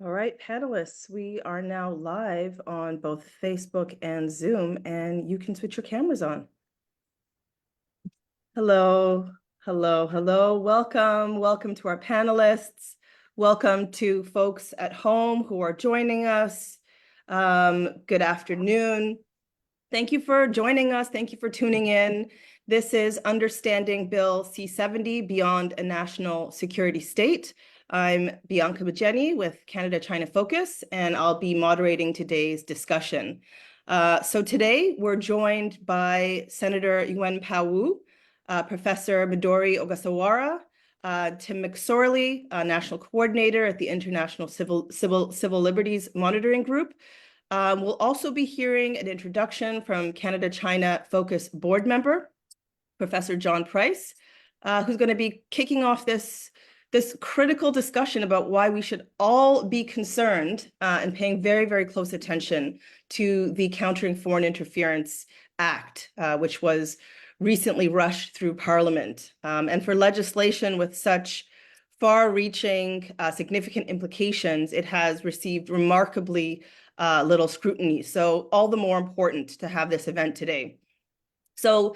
All right, panelists, we are now live on both Facebook and Zoom, and you can switch your cameras on. Hello, hello, hello. Welcome to our panelists. Welcome to folks at home who are joining us. Good afternoon. Thank you for joining us. Thank you for tuning in. This is Understanding Bill C-70 Beyond a National Security State. I'm Bianca Majeni with Canada-China Focus, and I'll be moderating today's discussion. So today we're joined by Senator Yuen Pao, Professor Midori Ogasawara, Tim McSorley, National Coordinator at the International Civil Liberties Monitoring Group. We'll also be hearing an introduction from Canada-China Focus board member, Professor John Price, who's going to be kicking off this critical discussion about why we should all be concerned and paying very, very close attention to the Countering Foreign Interference Act, which was recently rushed through Parliament. And for legislation with such far-reaching, significant implications, it has received remarkably little scrutiny. So all the more important to have this event today. So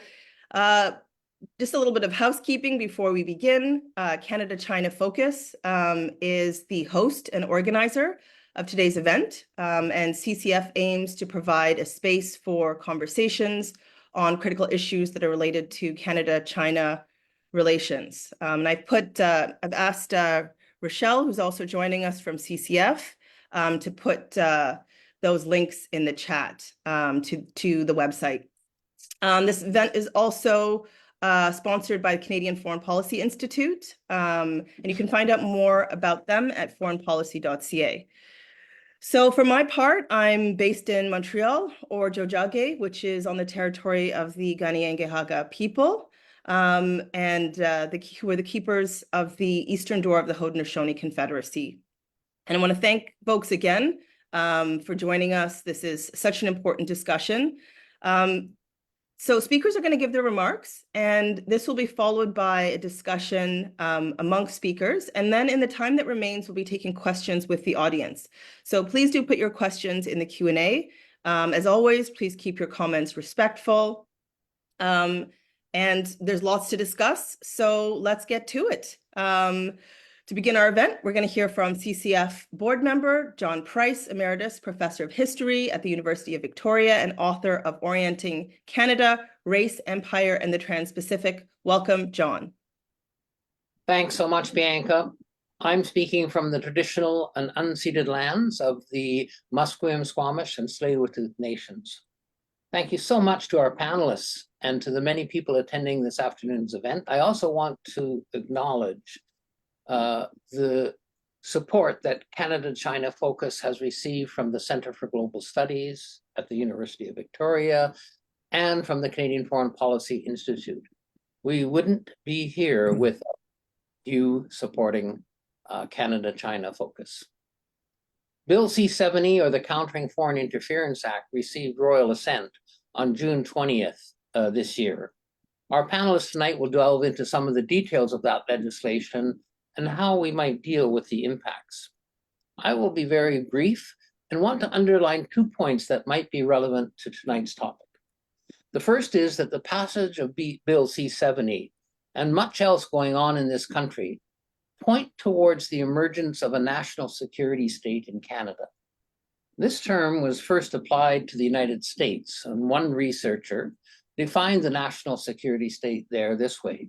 just a little bit of housekeeping before we begin. Canada-China Focus is the host and organizer of today's event, and CCF aims to provide a space for conversations on critical issues that are related to Canada-China relations. And I've asked Rochelle, who's also joining us from CCF, to put those links in the chat to the website. This event is also sponsored by the Canadian Foreign Policy Institute, and you can find out more about them at foreignpolicy.ca. So for my part, I'm based in Montreal, or Jojage, which is on the territory of the Kanien'kehá:ka people, and who are the keepers of the eastern door of the Haudenosaunee Confederacy. And I want to thank folks again for joining us. This is such an important discussion. So speakers are going to give their remarks, and this will be followed by a discussion amongst speakers. And then in the time that remains, we'll be taking questions with the audience. So please do put your questions in the Q&A. As always, please keep your comments respectful. And there's lots to discuss, so let's get to it. To begin our event, we're going to hear from CCF board member John Price, Emeritus Professor of History at the University of Victoria and author of Orienting Canada, Race, Empire, and the Trans-Pacific. Welcome, John. Thanks so much, Bianca. I'm speaking from the traditional and unceded lands of the Musqueam, Squamish, and Tsleil-Waututh nations. Thank you so much to our panelists and to the many people attending this afternoon's event. I also want to acknowledge the support that Canada-China Focus has received from the Centre for Global Studies at the University of Victoria and from the Canadian Foreign Policy Institute. We wouldn't be here without you supporting Canada-China Focus. Bill C-70, or the Countering Foreign Interference Act, received royal assent on June 20th this year. Our panelists tonight will delve into some of the details of that legislation and how we might deal with the impacts. I will be very brief and want to underline 2 points that might be relevant to tonight's topic. The first is that the passage of Bill C-70 and much else going on in this country point towards the emergence of a national security state in Canada. This term was first applied to the United States, and one researcher defined the national security state there this way: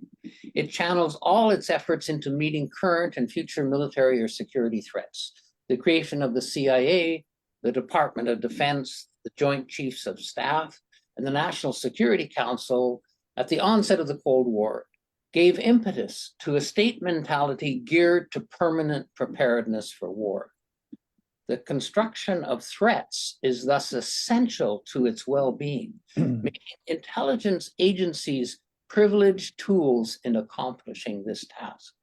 it channels all its efforts into meeting current and future military or security threats. The creation of the CIA, the Department of Defense, the Joint Chiefs of Staff, and the National Security Council at the onset of the Cold War gave impetus to a state mentality geared to permanent preparedness for war. The construction of threats is thus essential to its well-being, making intelligence agencies privileged tools in accomplishing this task.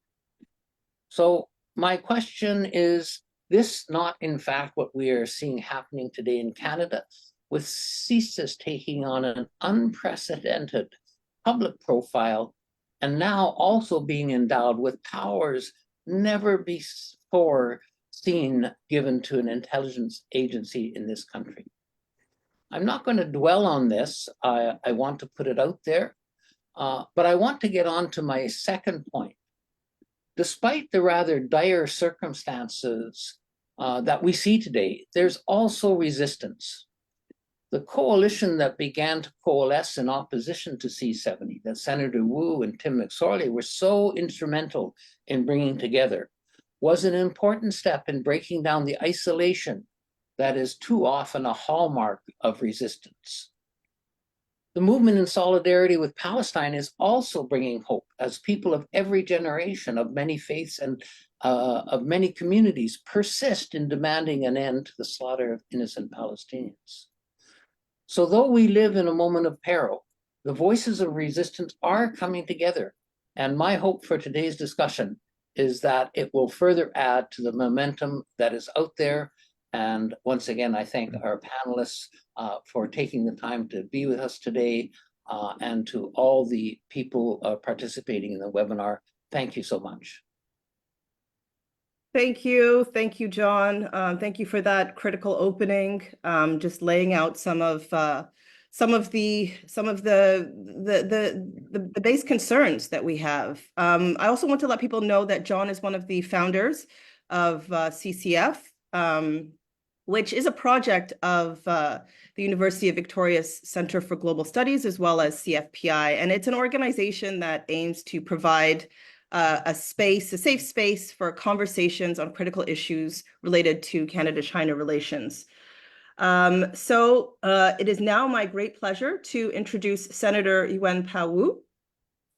So my question is this not in fact what we are seeing happening today in Canada, with CSIS taking on an unprecedented public profile and now also being endowed with powers never before seen given to an intelligence agency in this country. I'm not going to dwell on this. I want to put it out there, but I want to get on to my second point. Despite the rather dire circumstances that we see today, there's also resistance. The coalition that began to coalesce in opposition to C-70, that Senator Wu and Tim McSorley were so instrumental in bringing together, was an important step in breaking down the isolation that is too often a hallmark of resistance. The movement in solidarity with Palestine is also bringing hope as people of every generation, of many faiths and of many communities persist in demanding an end to the slaughter of innocent Palestinians. So though we live in a moment of peril, the voices of resistance are coming together. And my hope for today's discussion is that it will further add to the momentum that is out there. And once again, I thank our panelists for taking the time to be with us today, and to all the people participating in the webinar. Thank you so much. Thank you, John. Thank you for that critical opening. Just laying out some of the base concerns that we have. I also want to let people know that John is one of the founders of CCF, which is a project of the University of Victoria's Center for Global Studies, as well as CFPI. And it's an organization that aims to provide a safe space for conversations on critical issues related to Canada-China relations. So it is now my great pleasure to introduce Senator Yuen-Pa Wu,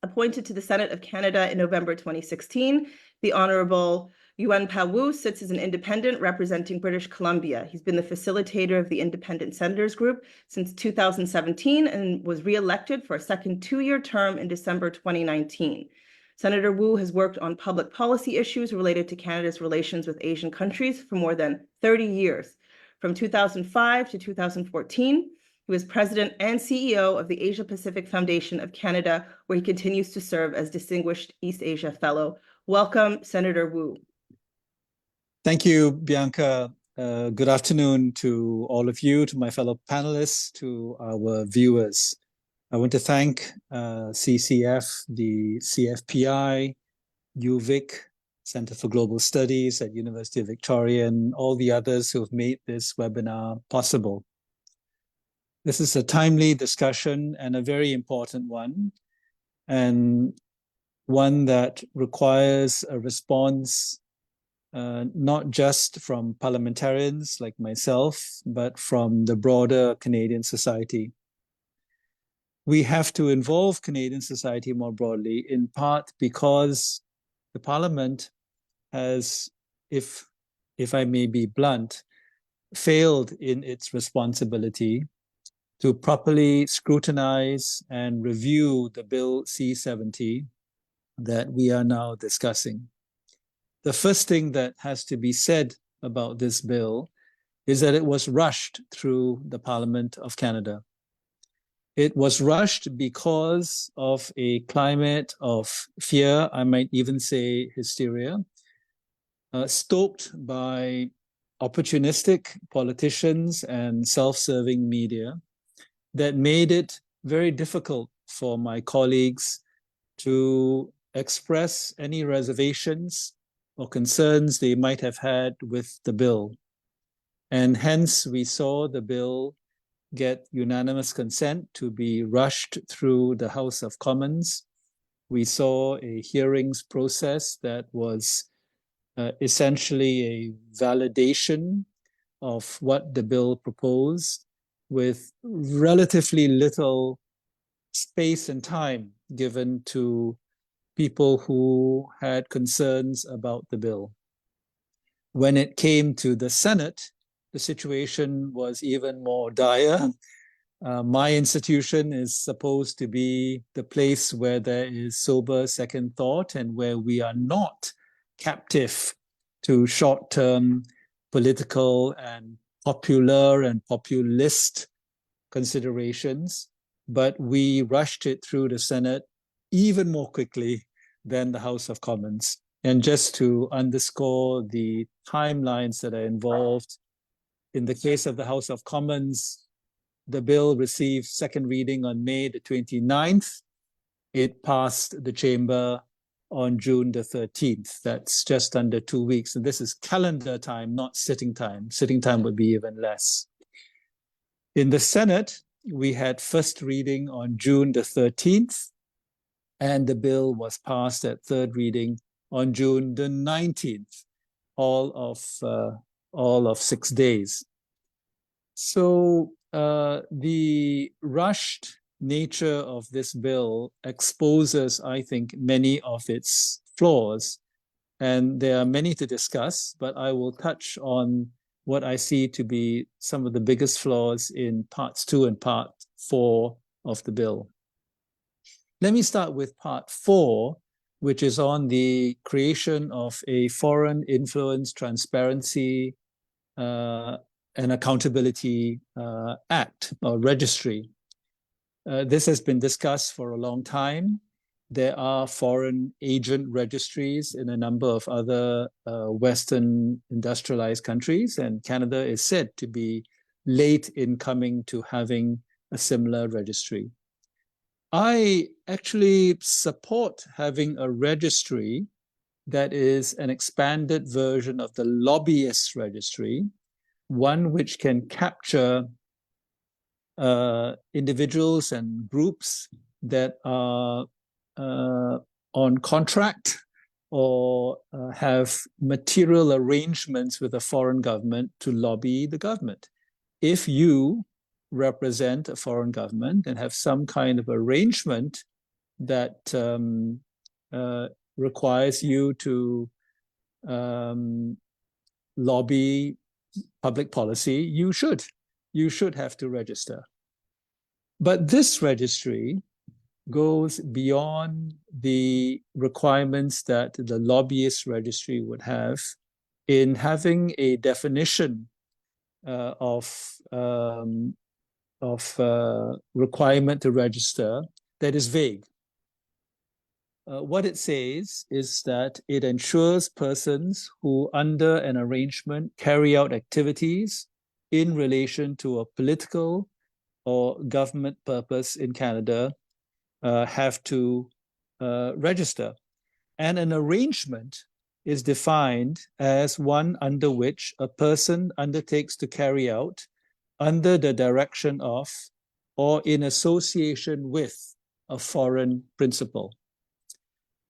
appointed to the Senate of Canada in November 2016. The Honorable Yuen-Pa Wu sits as an independent representing British Columbia. He's been the facilitator of the Independent Senators Group since 2017 and was re-elected for a second two-year term in December 2019. Senator Wu has worked on public policy issues related to Canada's relations with Asian countries for more than 30 years. From 2005 to 2014, he was president and CEO of the Asia Pacific Foundation of Canada, where he continues to serve as Distinguished East Asia Fellow. Welcome, Senator Wu. Thank you, Bianca. Good afternoon to all of you, to my fellow panelists, to our viewers. I want to thank CCF, the CFPI, UVic, Center for Global Studies at University of Victoria, and all the others who have made this webinar possible. This is a timely discussion and a very important one, and one that requires a response not just from parliamentarians like myself, but from the broader Canadian society. We have to involve Canadian society more broadly, in part because the Parliament has, if I may be blunt, failed in its responsibility to properly scrutinize and review the Bill C-70 that we are now discussing. The first thing that has to be said about this bill is that it was rushed through the Parliament of Canada. It was rushed because of a climate of fear, I might even say hysteria, stoked by opportunistic politicians and self-serving media that made it very difficult for my colleagues to express any reservations or concerns they might have had with the bill. And hence we saw the bill get unanimous consent to be rushed through the House of Commons. We saw a hearings process that was essentially a validation of what the bill proposed, with relatively little space and time given to people who had concerns about the bill. When it came to the Senate, the situation was even more dire. My institution is supposed to be the place where there is sober second thought and where we are not captive to short-term political and popular and populist considerations, but we rushed it through the Senate even more quickly than the House of Commons. And just to underscore the timelines that are involved, in the case of the House of Commons, the bill received second reading on May the 29th. It passed the chamber on June the 13th. That's just under 2 weeks. And this is calendar time, not sitting time. Sitting time would be even less. In the Senate, we had first reading on June the 13th, and the bill was passed at third reading on June the 19th, all of 6 days. So the rushed nature of this bill exposes, I think, many of its flaws. And there are many to discuss, but I will touch on what I see to be some of the biggest flaws in parts 2 and part 4 of the bill. Let me start with part 4, which is on the creation of a Foreign Influence Transparency and Accountability Act or registry. This has been discussed for a long time. There are foreign agent registries in a number of other Western industrialized countries, and Canada is said to be late in coming to having a similar registry. I actually support having a registry that is an expanded version of the lobbyist registry, one which can capture individuals and groups that are on contract or have material arrangements with a foreign government to lobby the government. If you represent a foreign government and have some kind of arrangement that requires you to lobby public policy, you should have to register. But this registry goes beyond the requirements that the lobbyist registry would have in having a definition of requirement to register that is vague. What it says is that it ensures persons who, under an arrangement, carry out activities in relation to a political or government purpose in Canada have to register. And an arrangement is defined as one under which a person undertakes to carry out under the direction of or in association with a foreign principal.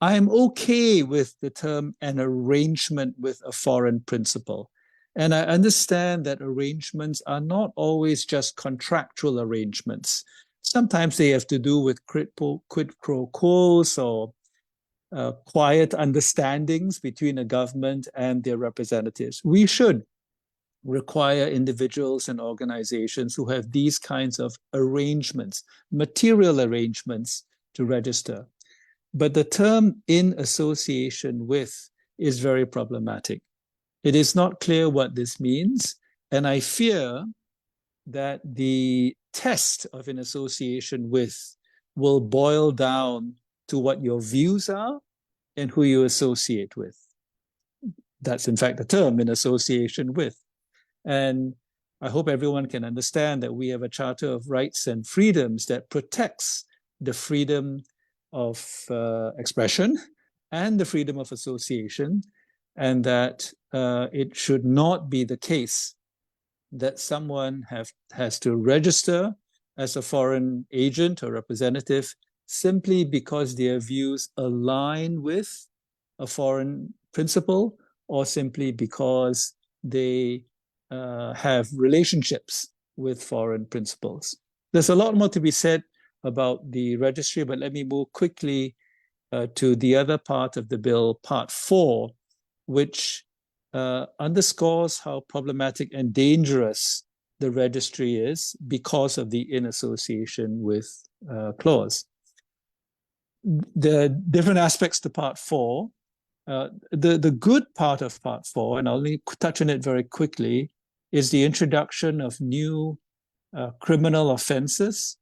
I am okay with the term an arrangement with a foreign principal. And I understand that arrangements are not always just contractual arrangements. Sometimes they have to do with quid pro quos or quiet understandings between a government and their representatives. We should require individuals and organizations who have these kinds of arrangements, material arrangements, to register. But the term in association with is very problematic. It is not clear what this means, and I fear that the test of an association with will boil down to what your views are and who you associate with. That's in fact the term, in association with. And I hope everyone can understand that we have a Charter of Rights and Freedoms that protects the freedom of expression and the freedom of association, and that it should not be the case that someone has to register as a foreign agent or representative simply because their views align with a foreign principal, or simply because they have relationships with foreign principals. There's a lot more to be said about the registry, but let me move quickly to the other part of the bill, part 4, which underscores how problematic and dangerous the registry is because of the in association with clause. The different aspects to part 4, the good part of part 4, and I'll only touch on it very quickly, is the introduction of new criminal offenses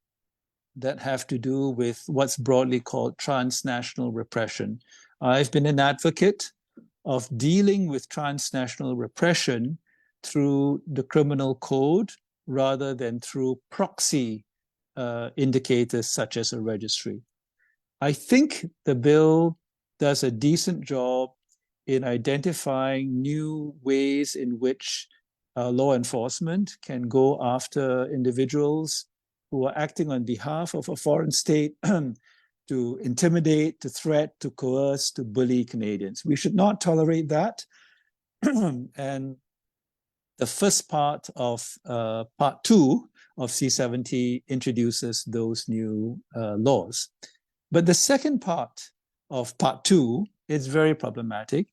that have to do with what's broadly called transnational repression. I've been an advocate of dealing with transnational repression through the criminal code rather than through proxy indicators such as a registry. I think the bill does a decent job in identifying new ways in which law enforcement can go after individuals who are acting on behalf of a foreign state to intimidate, to threat, to coerce, to bully Canadians. We should not tolerate that. And the first part of part 2 of C-70 introduces those new laws. But the second part of part 2 is very problematic,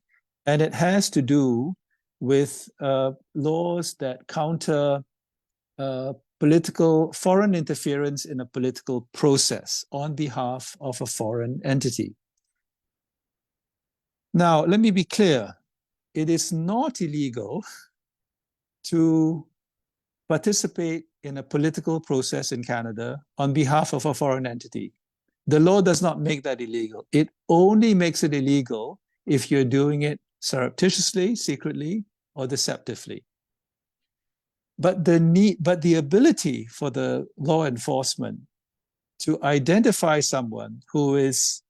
and it has to do with laws that counter political foreign interference in a political process on behalf of a foreign entity. Now, let me be clear. It is not illegal to participate in a political process in Canada on behalf of a foreign entity. The law does not make that illegal. It only makes it illegal if you're doing it surreptitiously, secretly, or deceptively. But the ability for the law enforcement to identify someone who is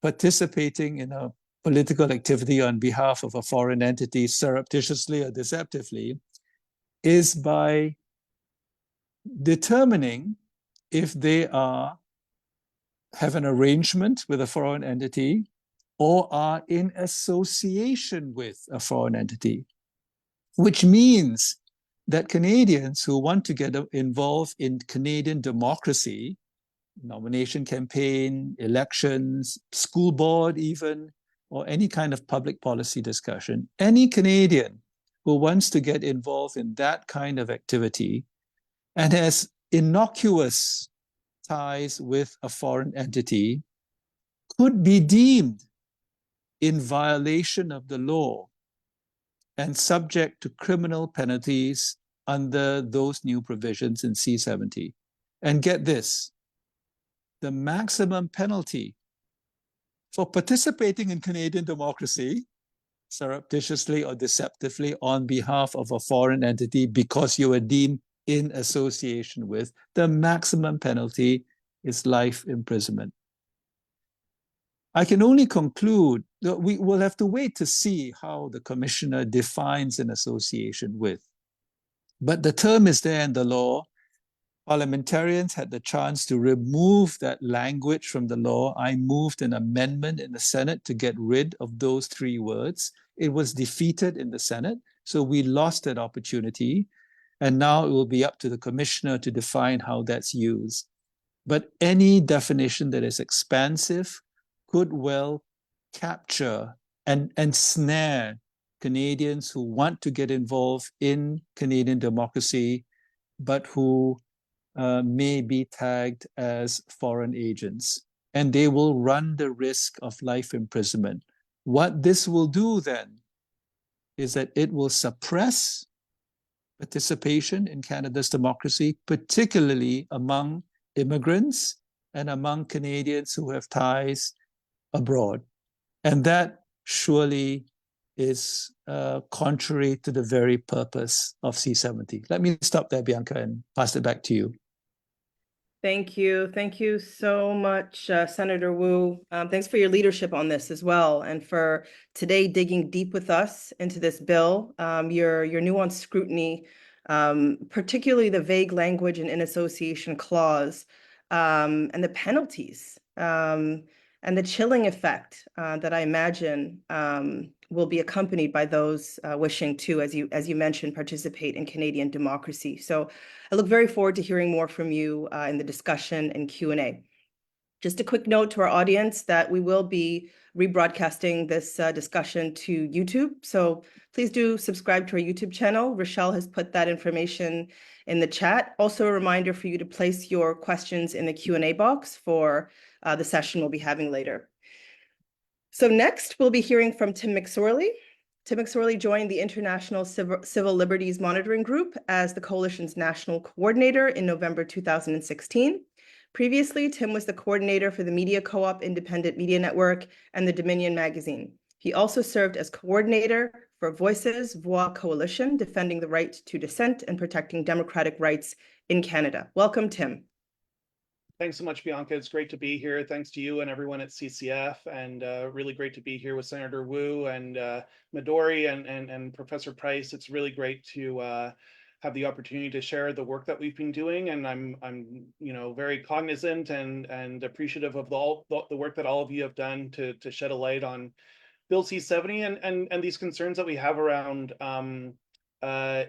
participating in a political activity on behalf of a foreign entity surreptitiously or deceptively is by determining if they have an arrangement with a foreign entity or are in association with a foreign entity, which means that Canadians who want to get involved in Canadian democracy, nomination campaign, elections, school board even, or any kind of public policy discussion, any Canadian who wants to get involved in that kind of activity and has innocuous ties with a foreign entity could be deemed in violation of the law and subject to criminal penalties under those new provisions in C-70. And get this, the maximum penalty for participating in Canadian democracy surreptitiously or deceptively on behalf of a foreign entity because you are deemed in association with, the maximum penalty is life imprisonment. I can only conclude that we will have to wait to see how the commissioner defines an association with. But the term is there in the law. Parliamentarians had the chance to remove that language from the law. I moved an amendment in the Senate to get rid of those 3 words. It was defeated in the Senate, so we lost that opportunity. And now it will be up to the commissioner to define how that's used. But any definition that is expansive could well capture and snare Canadians who want to get involved in Canadian democracy, but who may be tagged as foreign agents. And they will run the risk of life imprisonment. What this will do then is that it will suppress participation in Canada's democracy, particularly among immigrants and among Canadians who have ties abroad. And that surely is contrary to the very purpose of C-70. Let me stop there, Bianca, and pass it back to you. Thank you. Thank you so much, Senator Wu. Thanks for your leadership on this as well, and for today digging deep with us into this bill. Your nuanced scrutiny, particularly the vague language and in association clause, and the penalties, and the chilling effect that I imagine will be accompanied by those wishing to, as you mentioned, participate in Canadian democracy. So I look very forward to hearing more from you in the discussion and Q&A. Just a quick note to our audience that we will be rebroadcasting this discussion to YouTube. So please do subscribe to our YouTube channel. Rochelle has put that information in the chat. Also a reminder for you to place your questions in the Q&A box for the session we'll be having later. So next, we'll be hearing from Tim McSorley. Tim McSorley joined the International Civil Liberties Monitoring Group as the coalition's national coordinator in November 2016. Previously, Tim was the coordinator for the Media Co-op Independent Media Network and the Dominion magazine. He He also served as coordinator for Voices Voix Coalition, defending the right to dissent and protecting democratic rights in Canada. Welcome, Tim. Thanks so much, Bianca. It's great to be here. Thanks to you and everyone at CCF, and really great to be here with Senator Wu and Midori and Professor Price. It's really great to have the opportunity to share the work that we've been doing, and I'm very cognizant and appreciative of the work that all of you have done to shed a light on Bill C-70 and these concerns that we have around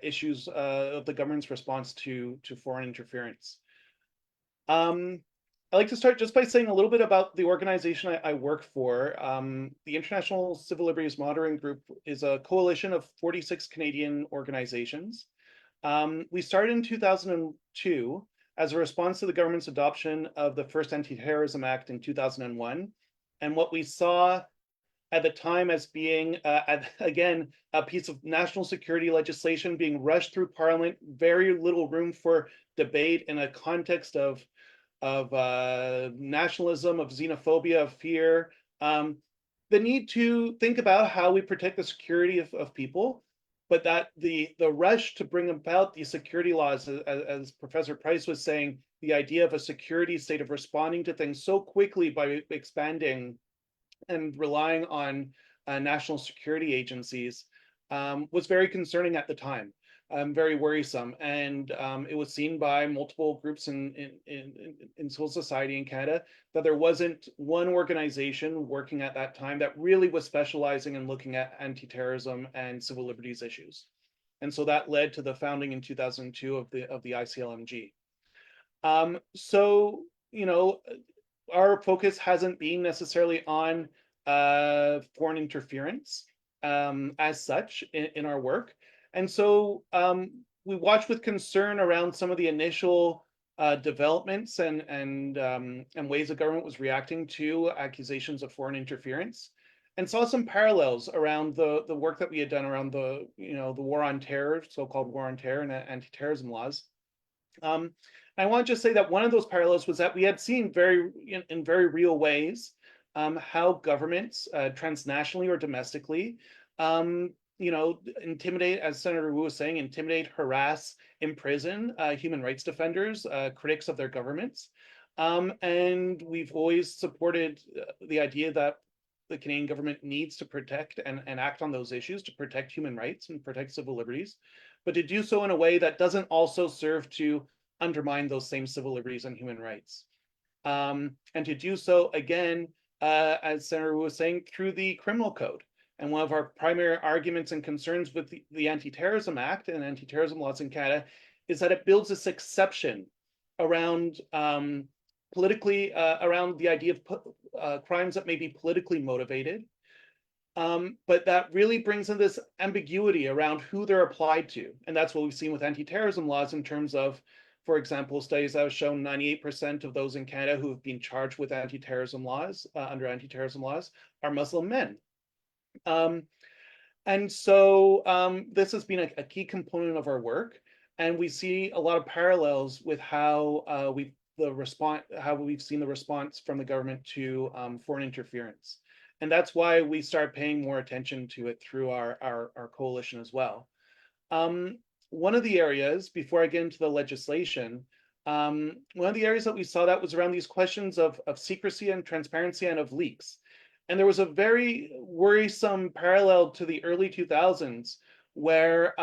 issues of the government's response to foreign interference. I'd like to start just by saying a little bit about the organization I work for. The International Civil Liberties Monitoring Group is a coalition of 46 Canadian organizations. We started in 2002 as a response to the government's adoption of the first Anti-Terrorism Act in 2001. And what we saw at the time as being, again, a piece of national security legislation being rushed through Parliament, very little room for debate in a context of nationalism, of xenophobia, of fear, the need to think about how we protect the security of people, but that the rush to bring about these security laws, as Professor Price was saying, the idea of a security state of responding to things so quickly by expanding and relying on national security agencies was very concerning at the time. Very worrisome, and it was seen by multiple groups in civil society in Canada that there wasn't one organization working at that time that really was specializing in looking at anti-terrorism and civil liberties issues, and so that led to the founding in 2002 of the ICLMG. So our focus hasn't been necessarily on foreign interference as such in our work. And so we watched with concern around some of the initial developments and ways the government was reacting to accusations of foreign interference, and saw some parallels around the work that we had done around the war on terror, so-called war on terror, and anti-terrorism laws. I want to just say that one of those parallels was that we had seen in very real ways how governments transnationally or domestically intimidate, as Senator Wu was saying, intimidate, harass, imprison human rights defenders, critics of their governments. And we've always supported the idea that the Canadian government needs to protect and act on those issues to protect human rights and protect civil liberties, but to do so in a way that doesn't also serve to undermine those same civil liberties and human rights. And to do so, again, as Senator Wu was saying, through the criminal code. And one of our primary arguments and concerns with the Anti-Terrorism Act and anti-terrorism laws in Canada is that it builds this exception around around the idea of crimes that may be politically motivated, but that really brings in this ambiguity around who they're applied to. And that's what we've seen with anti-terrorism laws in terms of, for example, studies that have shown 98% of those in Canada who have been charged with anti-terrorism laws, under anti-terrorism laws, are Muslim men. And so this has been a key component of our work, and we see a lot of parallels with how we've seen the response from the government to foreign interference, and that's why we start paying more attention to it through our coalition as well. One of the areas, before I get into the legislation, one of the areas that we saw that was around these questions of secrecy and transparency and of leaks. And there was a very worrisome parallel to the early 2000s where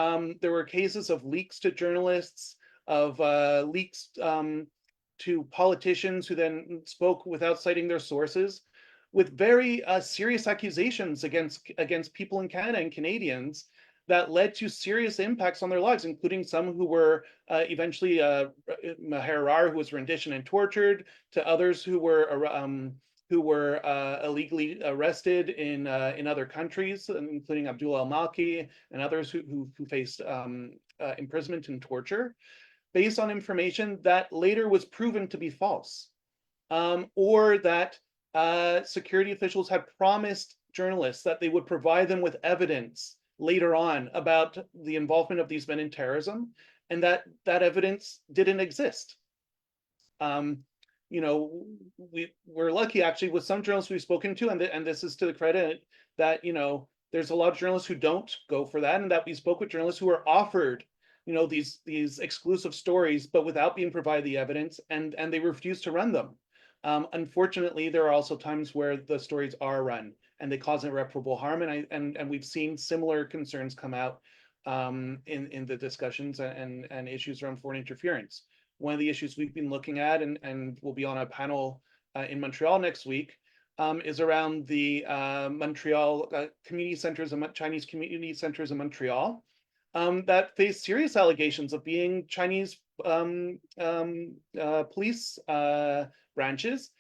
there were cases of leaks to journalists, of leaks to politicians who then spoke without citing their sources, with very serious accusations against people in Canada and Canadians that led to serious impacts on their lives, including some who were eventually Maher, who was renditioned and tortured, to others who were illegally arrested in other countries, including Abdullah al-Malki and others who faced imprisonment and torture, based on information that later was proven to be false, or that security officials had promised journalists that they would provide them with evidence later on about the involvement of these men in terrorism, and that evidence didn't exist. we're lucky actually with some journalists we've spoken to, and this is to the credit that, there's a lot of journalists who don't go for that, and that we spoke with journalists who are offered, these exclusive stories, but without being provided the evidence, and they refuse to run them. Unfortunately, there are also times where the stories are run and they cause irreparable harm, and we've seen similar concerns come out in the discussions and issues around foreign interference. One of the issues we've been looking at, and we'll be on a panel in Montreal next week, is around the Montreal community centers and Chinese community centers in Montreal that face serious allegations of being Chinese police branches.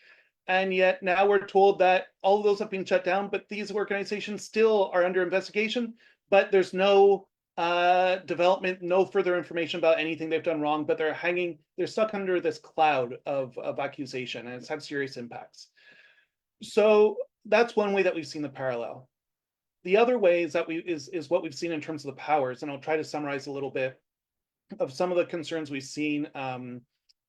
And yet now we're told that all of those have been shut down, but these organizations still are under investigation, but there's no development, no further information about anything they've done wrong, but they're stuck under this cloud of accusation, and it's had serious impacts. So that's one way that we've seen the parallel. The other way is that is what we've seen in terms of the powers, and I'll try to summarize a little bit of some of the concerns we've seen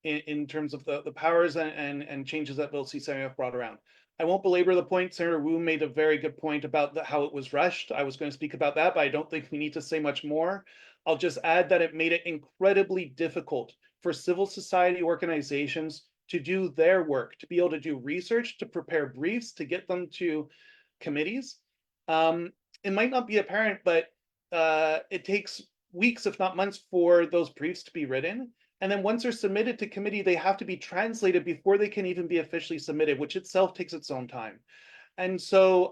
in terms of the powers and changes that Bill C-70 brought around. I won't belabor the point. Senator Wu made a very good point about how it was rushed. I was going to speak about that, but I don't think we need to say much more. I'll just add that it made it incredibly difficult for civil society organizations to do their work, to be able to do research, to prepare briefs, to get them to committees. It might not be apparent, but it takes weeks, if not months, for those briefs to be written. And then once they're submitted to committee, they have to be translated before they can even be officially submitted, which itself takes its own time. And so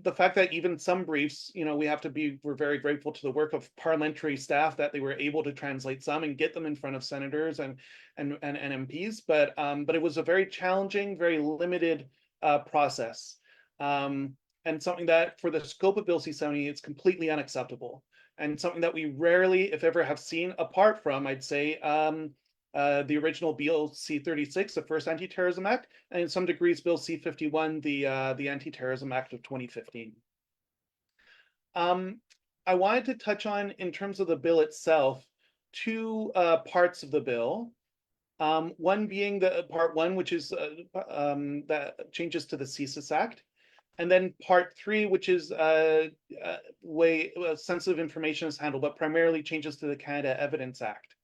the fact that even some briefs, we're very grateful to the work of parliamentary staff that they were able to translate some and get them in front of senators and MPs. But it was a very challenging, very limited process. And something that for the scope of Bill C-70, it's completely unacceptable. And something that we rarely, if ever, have seen apart from, I'd say, the original Bill C-36, the first Anti-Terrorism Act, and in some degrees, Bill C-51, the Anti-Terrorism Act of 2015. I wanted to touch on, in terms of the bill itself, two parts of the bill. One being the part one, which is that changes to the CSIS Act. And then part three, which is way sensitive information is handled, but primarily changes to the Canada Evidence Act.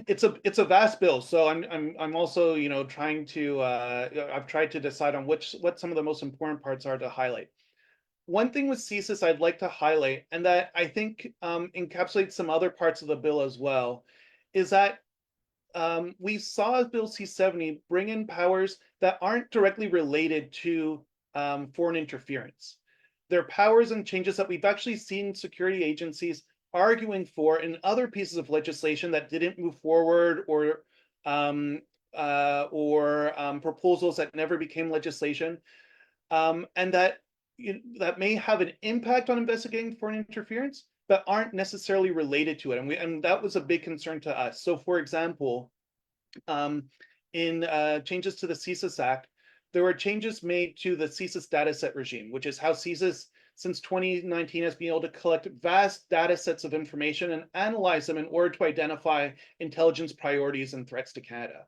It's a vast bill, so I'm also trying to I've tried to decide on what some of the most important parts are to highlight. One thing with CSIS I'd like to highlight, and that I think encapsulates some other parts of the bill as well, is that we saw Bill C-70 bring in powers that aren't directly related to foreign interference. They're powers and changes that we've actually seen security agencies arguing for in other pieces of legislation that didn't move forward, or proposals that never became legislation, and that may have an impact on investigating foreign interference, but aren't necessarily related to it. And that was a big concern to us. So for example, in changes to the CSIS Act, there were changes made to the CSIS dataset regime, which is how CSIS since 2019 has been able to collect vast data sets of information and analyze them in order to identify intelligence priorities and threats to Canada.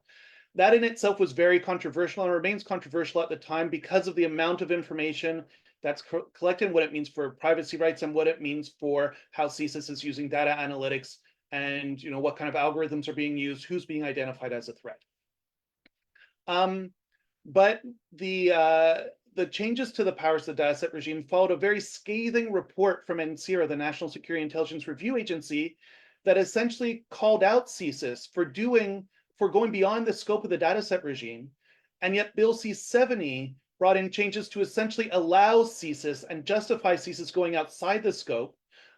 That in itself was very controversial and remains controversial at the time because of the amount of information that's collected, what it means for privacy rights, and what it means for how CSIS is using data analytics, and what kind of algorithms are being used, who's being identified as a threat. But the changes to the powers of the dataset regime followed a very scathing report from NCIRA, the National Security Intelligence Review Agency, that essentially called out CSIS for going beyond the scope of the dataset regime. And yet Bill C-70 brought in changes to essentially allow CSIS and justify CSIS going outside the scope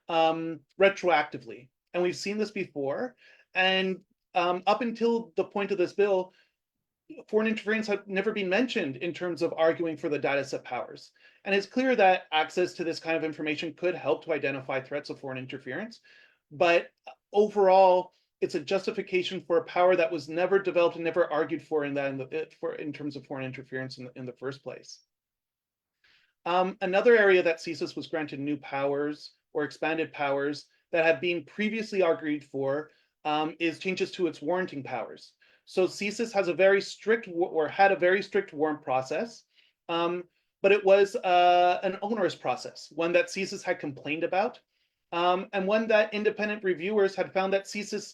retroactively. And we've seen this before. And up until the point of this bill, foreign interference had never been mentioned in terms of arguing for the dataset powers. And it's clear that access to this kind of information could help to identify threats of foreign interference. But overall, it's a justification for a power that was never developed and never argued for in terms of foreign interference in the first place. Another area that CSIS was granted new powers or expanded powers that had been previously argued for is changes to its warranting powers. So CSIS has a very strict or had a very strict warrant process, but it was an onerous process, one that CSIS had complained about, and one that independent reviewers had found that CSIS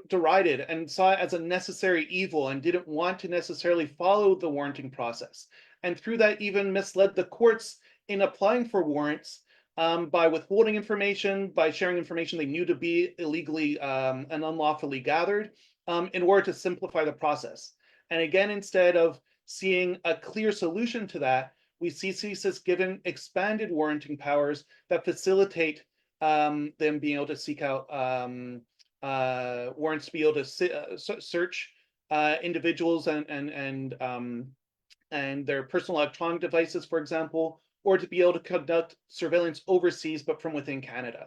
derided and saw it as a necessary evil and didn't want to necessarily follow the warranting process. And through that, even misled the courts in applying for warrants by withholding information, by sharing information they knew to be illegally and unlawfully gathered in order to simplify the process. And again, instead of seeing a clear solution to that, we see CSIS given expanded warranting powers that facilitate them being able to seek out warrants to be able to search individuals and their personal electronic devices, for example, or to be able to conduct surveillance overseas, but from within Canada.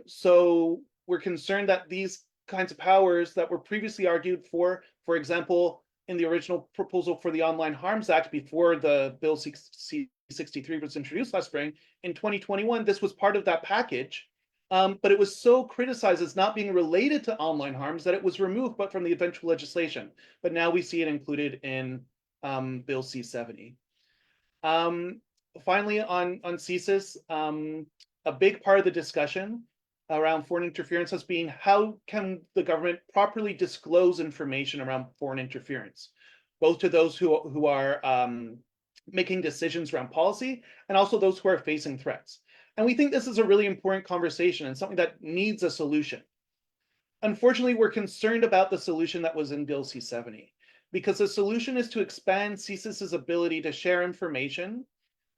So we're concerned that these kinds of powers that were previously argued for example, in the original proposal for the Online Harms Act before the Bill C-63 was introduced last spring, in 2021, this was part of that package, but it was so criticized as not being related to online harms that it was removed, but from the eventual legislation. But now we see it included in Bill C-70. Finally, on CSIS, a big part of the discussion around foreign interference has been how can the government properly disclose information around foreign interference, both to those who are making decisions around policy and also those who are facing threats. And we think this is a really important conversation and something that needs a solution. Unfortunately, we're concerned about the solution that was in Bill C-70, because the solution is to expand CSIS's ability to share information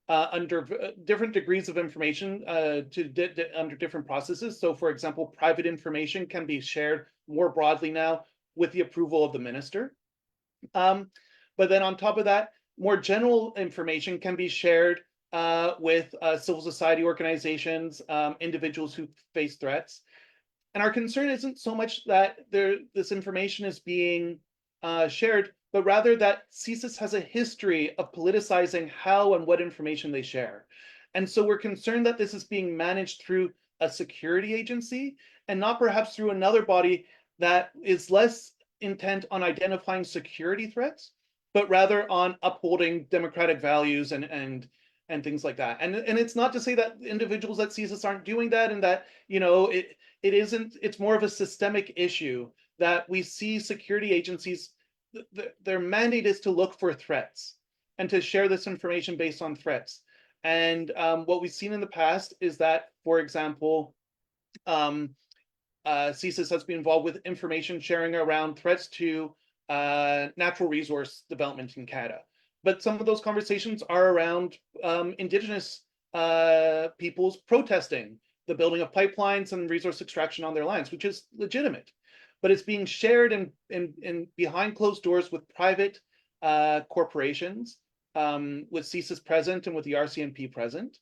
under different degrees of information under different processes. So for example, private information can be shared more broadly now with the approval of the minister. But then on top of that, more general information can be shared with civil society organizations, individuals who face threats. And our concern isn't so much that this information is being shared, but rather that CSIS has a history of politicizing how and what information they share. And so we're concerned that this is being managed through a security agency and not perhaps through another body that is less intent on identifying security threats, but rather on upholding democratic values and things like that. And it's not to say that individuals at CSIS aren't doing that and that, you know, it isn't, it's more of a systemic issue that we see security agencies, their mandate is to look for threats and to share this information based on threats. And what we've seen in the past is that, for example, CSIS has been involved with information sharing around threats to natural resource development in Canada. But some of those conversations are around Indigenous peoples protesting the building of pipelines and resource extraction on their lands, which is legitimate. But it's being shared in behind closed doors with private corporations, with CSIS present and with the RCMP present,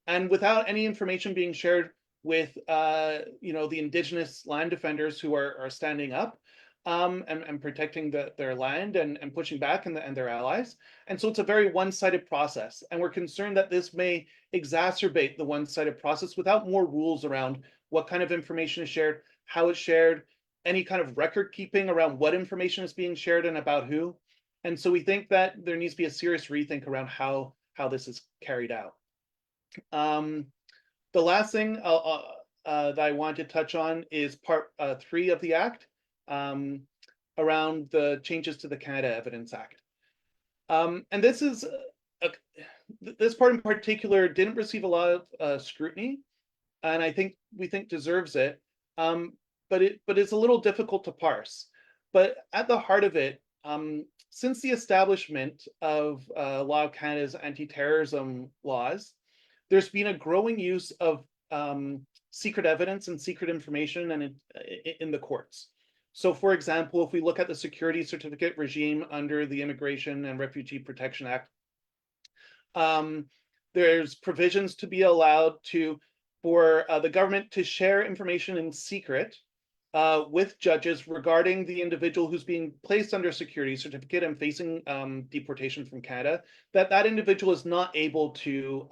and without any information being shared with the Indigenous land defenders who are standing up and protecting their land and pushing back and their allies. And so it's a very one-sided process. And we're concerned that this may exacerbate the one-sided process without more rules around what kind of information is shared, how it's shared, any kind of record keeping around what information is being shared and about who. And so we think that there needs to be a serious rethink around how this is carried out. The last thing that I want to touch on is part 3 of the Act, around the changes to the Canada Evidence Act. And this is this part in particular didn't receive a lot of scrutiny, and we think deserves it. But it's a little difficult to parse. But at the heart of it, since the establishment of Law of Canada's anti-terrorism laws, there's been a growing use of secret evidence and secret information and in the courts. So for example, if we look at the security certificate regime under the Immigration and Refugee Protection Act, there's provisions to be allowed for the government to share information in secret with judges regarding the individual who's being placed under a security certificate and facing deportation from Canada, that individual is not able to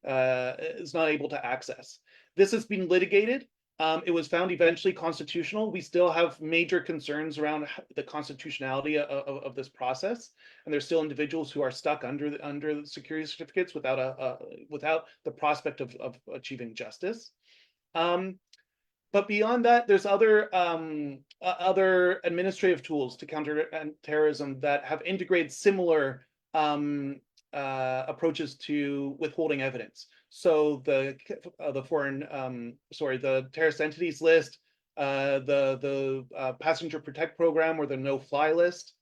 access. This has been litigated It was found eventually constitutional. We still have major concerns around the constitutionality of this process, and there's still individuals who are stuck under the security certificates without the prospect of achieving justice. But beyond that, there's other administrative tools to counter terrorism that have integrated similar approaches to withholding evidence. So the terrorist entities list, the passenger protect program or the no-fly list,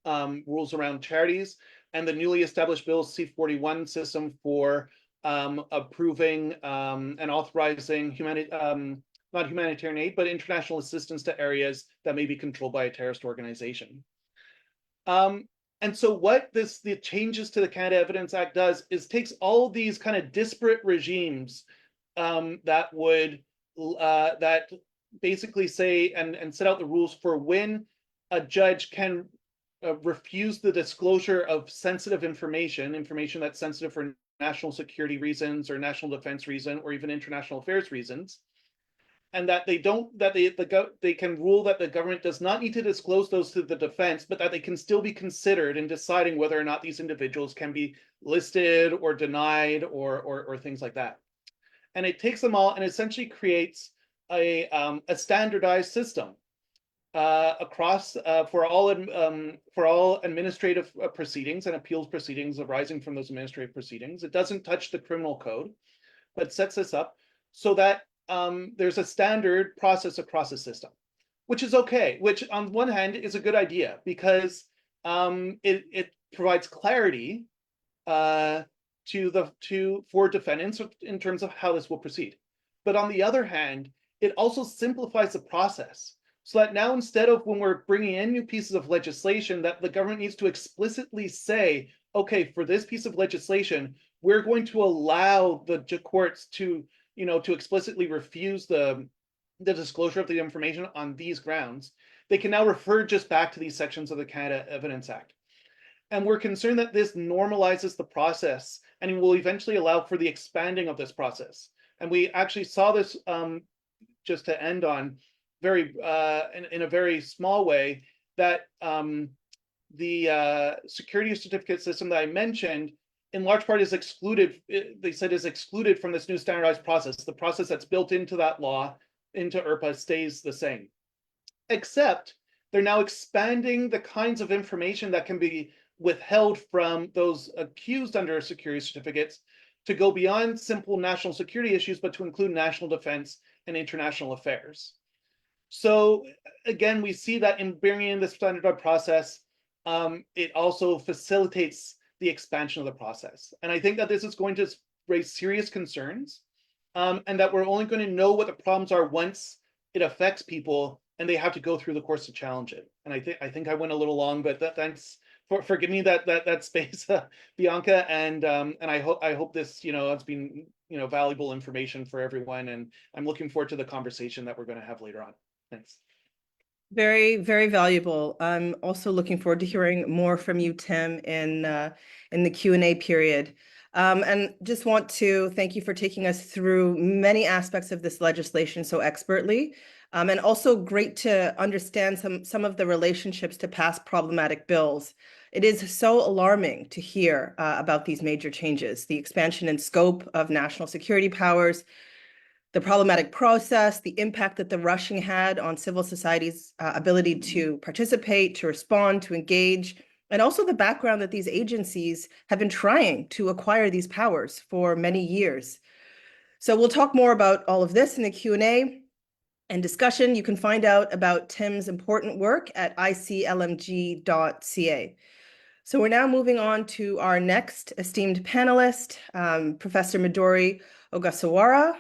rules around charities, and the newly established bill C-41 system for approving and authorizing not humanitarian aid, but international assistance to areas that may be controlled by a terrorist organization. And so what the changes to the Canada Evidence Act does is takes all of these kind of disparate regimes that basically say and set out the rules for when a judge can refuse the disclosure of sensitive information that's sensitive for national security reasons or national defense reason or even international affairs reasons, and that they can rule that the government does not need to disclose those to the defense, but that they can still be considered in deciding whether or not these individuals can be listed or denied or things like that. And it takes them all and essentially creates a standardized system across for all administrative proceedings and appeals proceedings arising from those administrative proceedings. It doesn't touch the criminal code, but sets this up so that there's a standard process across the system, which is okay, which on one hand is a good idea because it provides clarity for defendants in terms of how this will proceed. But on the other hand, it also simplifies the process so that now instead of when we're bringing in new pieces of legislation that the government needs to explicitly say, okay, for this piece of legislation, we're going to allow the courts to explicitly refuse the disclosure of the information on these grounds, they can now refer just back to these sections of the Canada Evidence Act. And we're concerned that this normalizes the process and it will eventually allow for the expanding of this process. And we actually saw this, just to end on, in a very small way, that the security certificate system that I mentioned in large part is excluded, they said is excluded from this new standardized process. The process that's built into that law, into ERPA, stays the same. Except they're now expanding the kinds of information that can be withheld from those accused under security certificates to go beyond simple national security issues, but to include national defense and international affairs. So again, we see that in bringing in this standardized process, it also facilitates the expansion of the process. And I think that this is going to raise serious concerns, and that we're only going to know what the problems are once it affects people and they have to go through the course to challenge it. And I think I went a little long, but thanks for giving me that space, Bianca. And I hope this has been valuable information for everyone. And I'm looking forward to the conversation that we're going to have later on. Thanks. Very, very valuable. I'm also looking forward to hearing more from you, Tim, in the Q&A period. And just want to thank you for taking us through many aspects of this legislation so expertly. And also great to understand some of the relationships to past problematic bills. It is so alarming to hear about these major changes, the expansion in scope of national security powers, the problematic process, the impact that the rushing had on civil society's ability to participate, to respond, to engage, and also the background that these agencies have been trying to acquire these powers for many years. So we'll talk more about all of this in the Q&A and discussion. You can find out about Tim's important work at iclmg.ca. So we're now moving on to our next esteemed panelist, Professor Midori Ogasawara,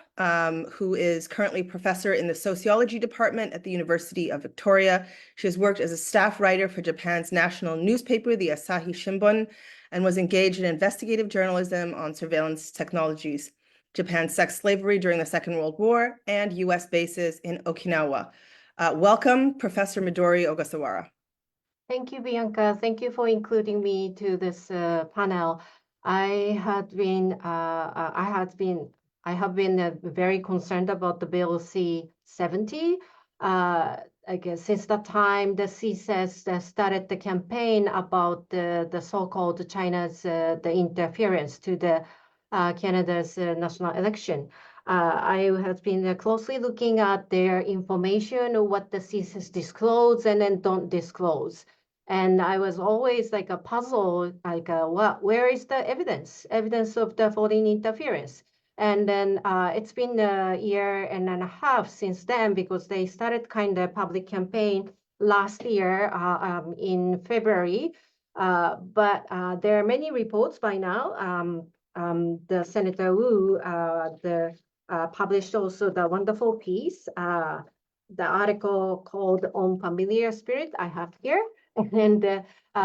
who is currently professor in the sociology department at the University of Victoria. She has worked as a staff writer for Japan's national newspaper, the Asahi Shimbun, and was engaged in investigative journalism on surveillance technologies, Japan's sex slavery during the Second World War, and US bases in Okinawa. Welcome, Professor Midori Ogasawara. Thank you, Bianca. Thank you for including me to this panel. I had been I have been very concerned about the bill C-70. I guess since the time the CSIS started the campaign about the so-called China's the interference to the Canada's national election. I have been closely looking at their information, what the CSIS disclose and then don't disclose. And I was always like a puzzle, like where is the evidence of the foreign interference? And then it's been a year and a half since then because they started kind of public campaign last year in February. But there are many reports by now. The Senator Wu published also the wonderful piece, the article called On Familiar Spirit I have here. And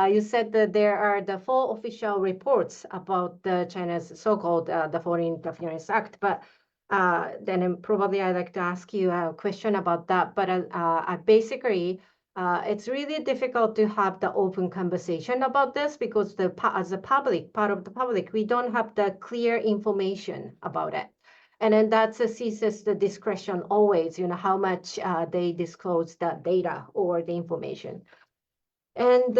you said that there are the 4 official reports about China's so-called the Foreign Interference Act, but then probably I'd like to ask you a question about that. But basically, it's really difficult to have the open conversation about this because as a public, part of the public, we don't have the clear information about it. And then that's a CSIS the discretion always, how much they disclose the data or the information. And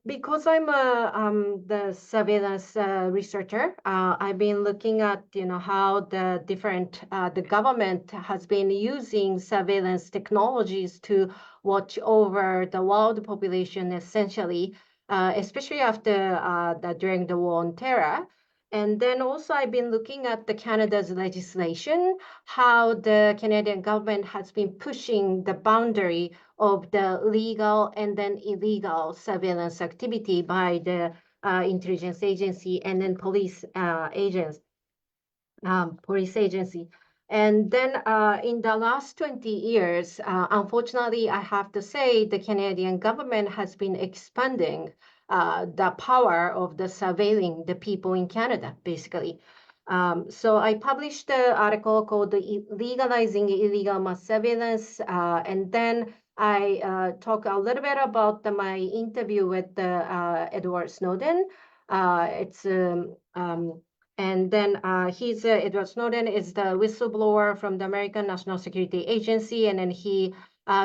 because I'm the surveillance researcher, I've been looking at how the different the government has been using surveillance technologies to watch over the world population, essentially, especially after during the war on terror. And then also I've been looking at the Canada's legislation, how the Canadian government has been pushing the boundary of the legal and then illegal surveillance activity by the intelligence agency and then police agency. And then in the last 20 years, unfortunately, I have to say the Canadian government has been expanding the power of the surveilling the people in Canada, basically. So I published an article called Legalizing Illegal Mass Surveillance, and then I talk a little bit about my interview with Edward Snowden. And then Edward Snowden is the whistleblower from the American National Security Agency, and then he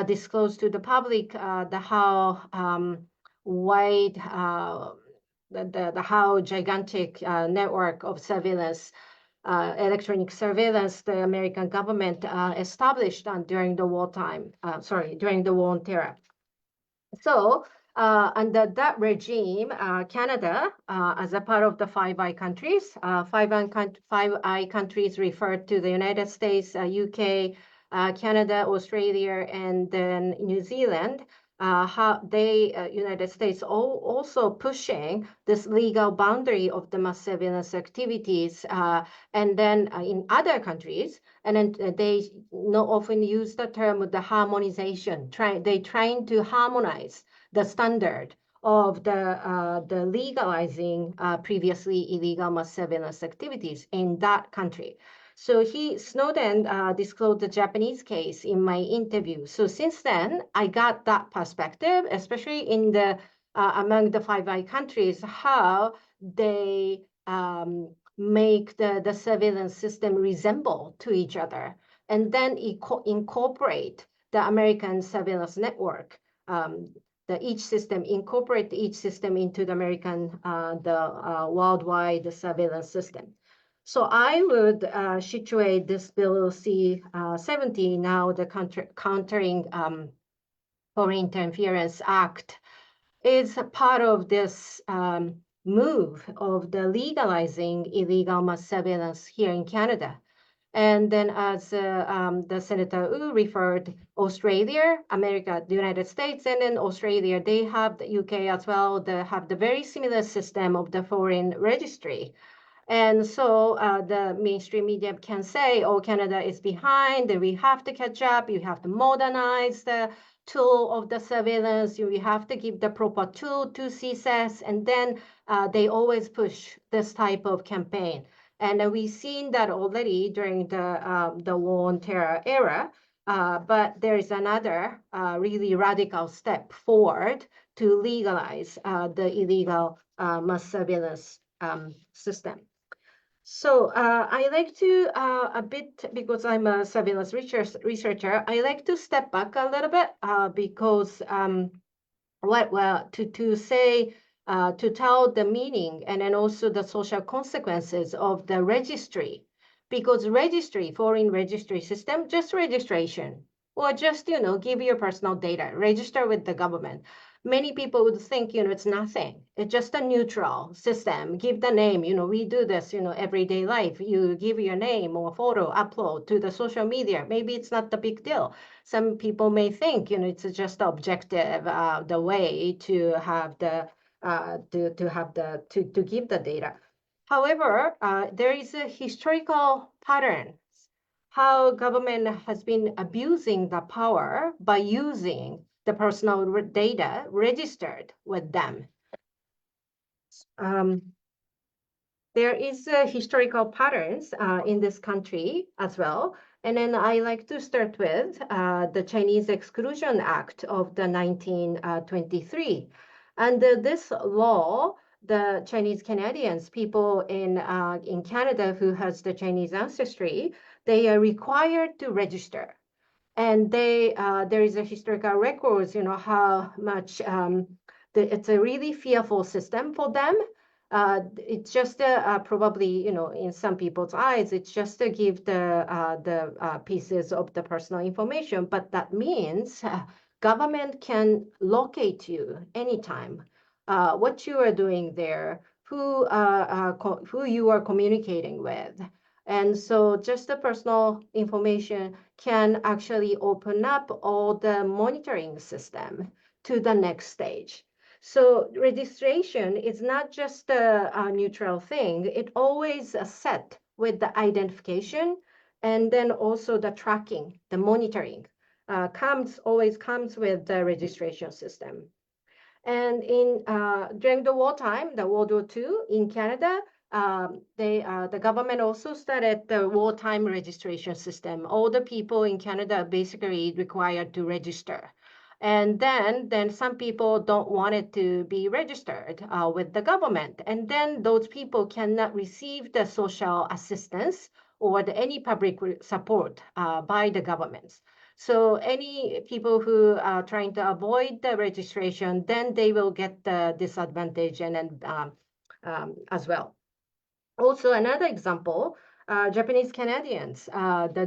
disclosed to the public how wide, how gigantic network of surveillance, electronic surveillance the American government established during the wartime, during the war on terror. So under that regime, Canada, as a part of the Five Eye countries, Five Eye countries refer to the United States, UK, Canada, Australia, and then New Zealand. How United States also pushing this legal boundary of the mass surveillance activities, and then in other countries, and then they often use the term the harmonization. They trying to harmonize the standard of the legalizing previously illegal mass surveillance activities in that country. So Snowden disclosed the Japanese case in my interview. So since then, I got that perspective, especially in the among the Five Eye countries, how they make the surveillance system resemble to each other, and then incorporate the American surveillance network. Incorporate each system into the American, worldwide surveillance system. So I would situate this bill C-70, now the Countering Foreign Interference Act, is a part of this move of the legalizing illegal mass surveillance here in Canada. And then as the Senator Wu referred, Australia, America, the United States, and then Australia, they have the UK as well, they have the very similar system of the foreign registry. And so the mainstream media can say, oh, Canada is behind, and we have to catch up, you have to modernize the tool of the surveillance, you have to give the proper tool to CSIS, and then they always push this type of campaign. And we've seen that already during the war on terror era, but there is another really radical step forward to legalize the illegal mass surveillance system. So I like to a bit, because I'm a surveillance researcher, I like to step back a little bit because to say to tell the meaning and then also the social consequences of the registry, because registry, foreign registry system, just registration, or just give your personal data, register with the government. Many people would think it's nothing, it's just a neutral system, give the name, we do this everyday life, you give your name or photo, upload to the social media, maybe it's not the big deal. Some people may think, it's just objective, the way to have the to give the data. However, there is a historical pattern how government has been abusing the power by using the personal data registered with them. There is historical patterns in this country as well. And then I like to start with the Chinese Exclusion Act of the 1923. Under this law, the Chinese Canadians, people in Canada who has the Chinese ancestry, they are required to register. And there is a historical records, how much it's a really fearful system for them. It's just probably, in some people's eyes, it's just to give the pieces of the personal information. But that means government can locate you anytime, what you are doing there, who you are communicating with. And so just the personal information can actually open up all the monitoring system to the next stage. So registration is not just a neutral thing. It always set with the identification and then also the tracking, the monitoring always comes with the registration system. And during the wartime, the World War II in Canada, the government also started the wartime registration system. All the people in Canada are basically required to register. And then some people don't want it to be registered with the government. And then those people cannot receive the social assistance or any public support by the governments. So any people who are trying to avoid the registration, then they will get the disadvantage and as well. Also, another example, Japanese Canadians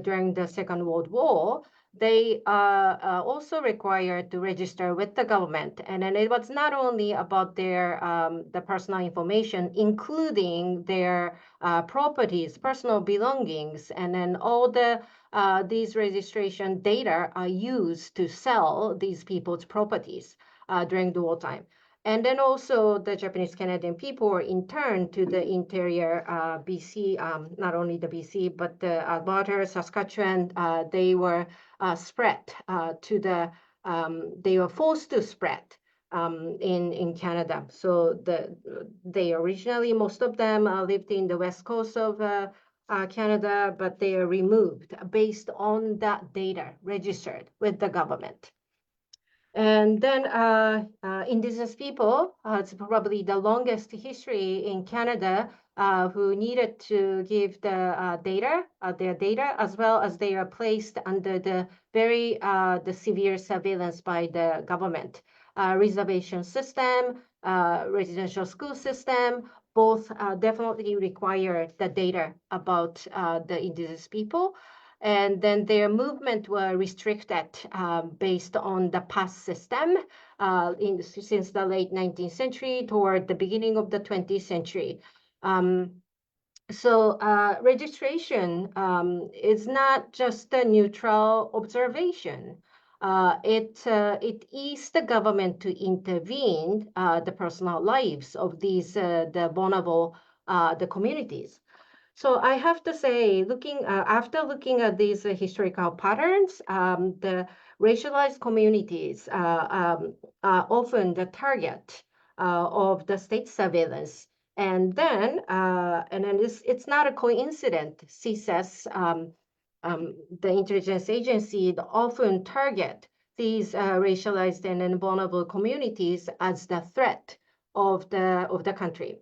during the Second World War, they are also required to register with the government. And then it was not only about their the personal information, including their properties, personal belongings, and then all these registration data are used to sell these people's properties during the wartime. And then also the Japanese Canadian people were interned to the interior BC, not only the BC, but the Alberta, Saskatchewan, they were spread they were forced to spread in Canada. So they originally, most of them lived in the west coast of Canada, but they are removed based on that data registered with the government. And then indigenous people, it's probably the longest history in Canada who needed to give the their data, as well as they are placed under the very the severe surveillance by the government. Reservation system, residential school system, both definitely require the data about the indigenous people. And then their movement were restricted based on the pass system since the late 19th century toward the beginning of the 20th century. So registration is not just a neutral observation. It eased the government to intervene the personal lives of these the vulnerable the communities. So I have to say, after looking at these historical patterns, the racialized communities are often the target of the state surveillance. And then it's not a coincidence. CSIS, the intelligence agency, often target these racialized and vulnerable communities as the threat of the country.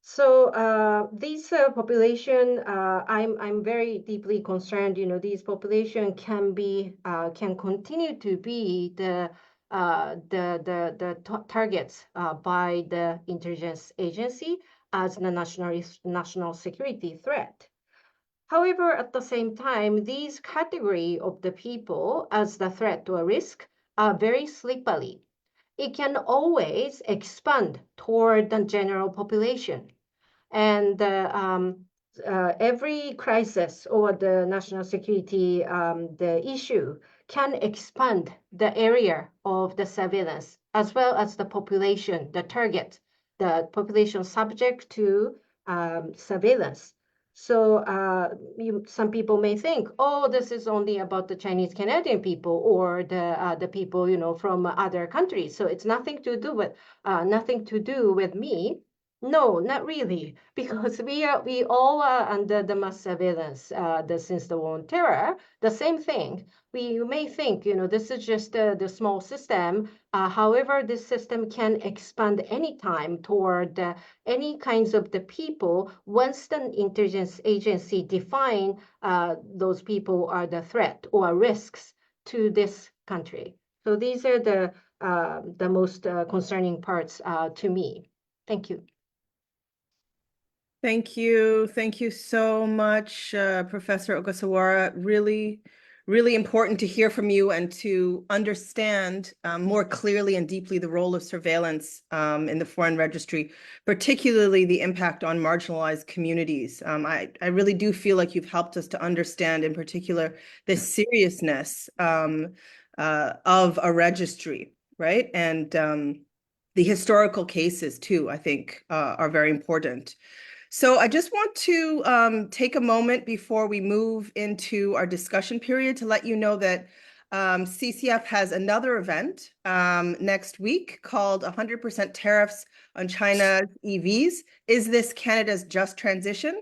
So this population, I'm very deeply concerned. You know, these population can continue to be the targets by the intelligence agency as the national security threat. However, at the same time, these category of the people as the threat or risk are very slippery. It can always expand toward the general population. And every crisis or the national security, the issue can expand the area of the surveillance as well as the population, the target, the population subject to surveillance. So some people may think, oh, this is only about the Chinese Canadian people or the people, you know, from other countries. So it's nothing to do with me. No, not really, because we all are under the mass surveillance since the war on terror. The same thing. You may think, you know, this is just the small system. However, this system can expand anytime toward any kinds of the people once the intelligence agency define those people are the threat or risks to this country. So these are the most concerning parts to me. Thank you. Thank you. Thank you so much, Professor Ogasawara. Really, really important to hear from you and to understand more clearly and deeply the role of surveillance in the foreign registry, particularly the impact on marginalized communities. I really do feel like you've helped us to understand in particular the seriousness of a registry, right? And the historical cases too, I think, are very important. So I just want to take a moment before we move into our discussion period to let you know that CCF has another event next week called 100% Tariffs on China's EVs. Is this Canada's just transition?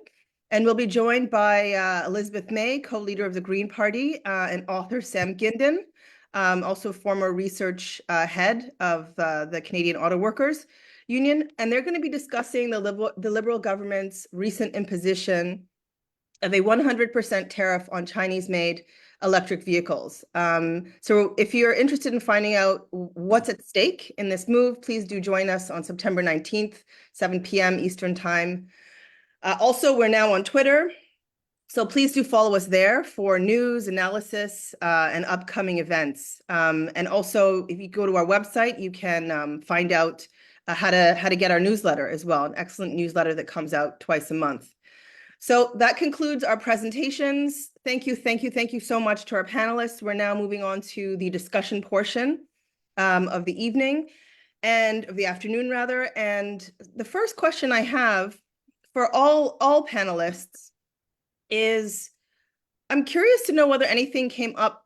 And we'll be joined by Elizabeth May, co-leader of the Green Party, and author Sam Gindin, also former research head of the Canadian Auto Workers Union, and they're going to be discussing the Liberal government's recent imposition of a 100% tariff on Chinese-made electric vehicles. So if you're interested in finding out what's at stake in this move, please do join us on September 19th, 7 p.m. Eastern Time. Also, we're now on Twitter, so please do follow us there for news, analysis, and upcoming events. And also, if you go to our website, you can find out how to get our newsletter as well, an excellent newsletter that comes out twice a month. So that concludes our presentations. Thank you so much to our panelists. We're now moving on to the discussion portion of the evening and of the afternoon rather. And the first question I have for all panelists is, I'm curious to know whether anything came up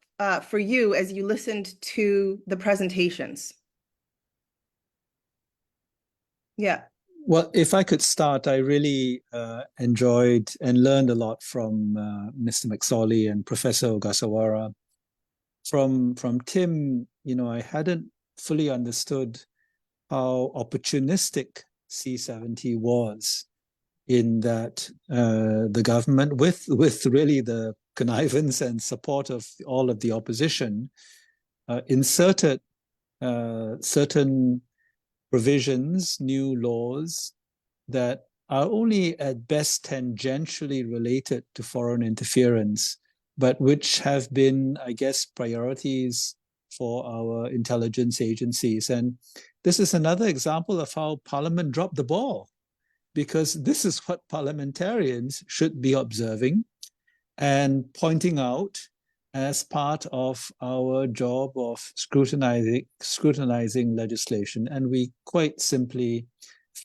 for you as you listened to the presentations. Yeah. Well, if I could start, I really enjoyed and learned a lot from Mr. McSorley and Professor Ogasawara. From Tim, you know, I hadn't fully understood how opportunistic C-70 was in that the government, with really the connivance and support of all of the opposition, inserted certain provisions, new laws that are only at best tangentially related to foreign interference, but which have been, I guess, priorities for our intelligence agencies. And this is another example of how Parliament dropped the ball, because this is what parliamentarians should be observing and pointing out as part of our job of scrutinizing legislation, and we quite simply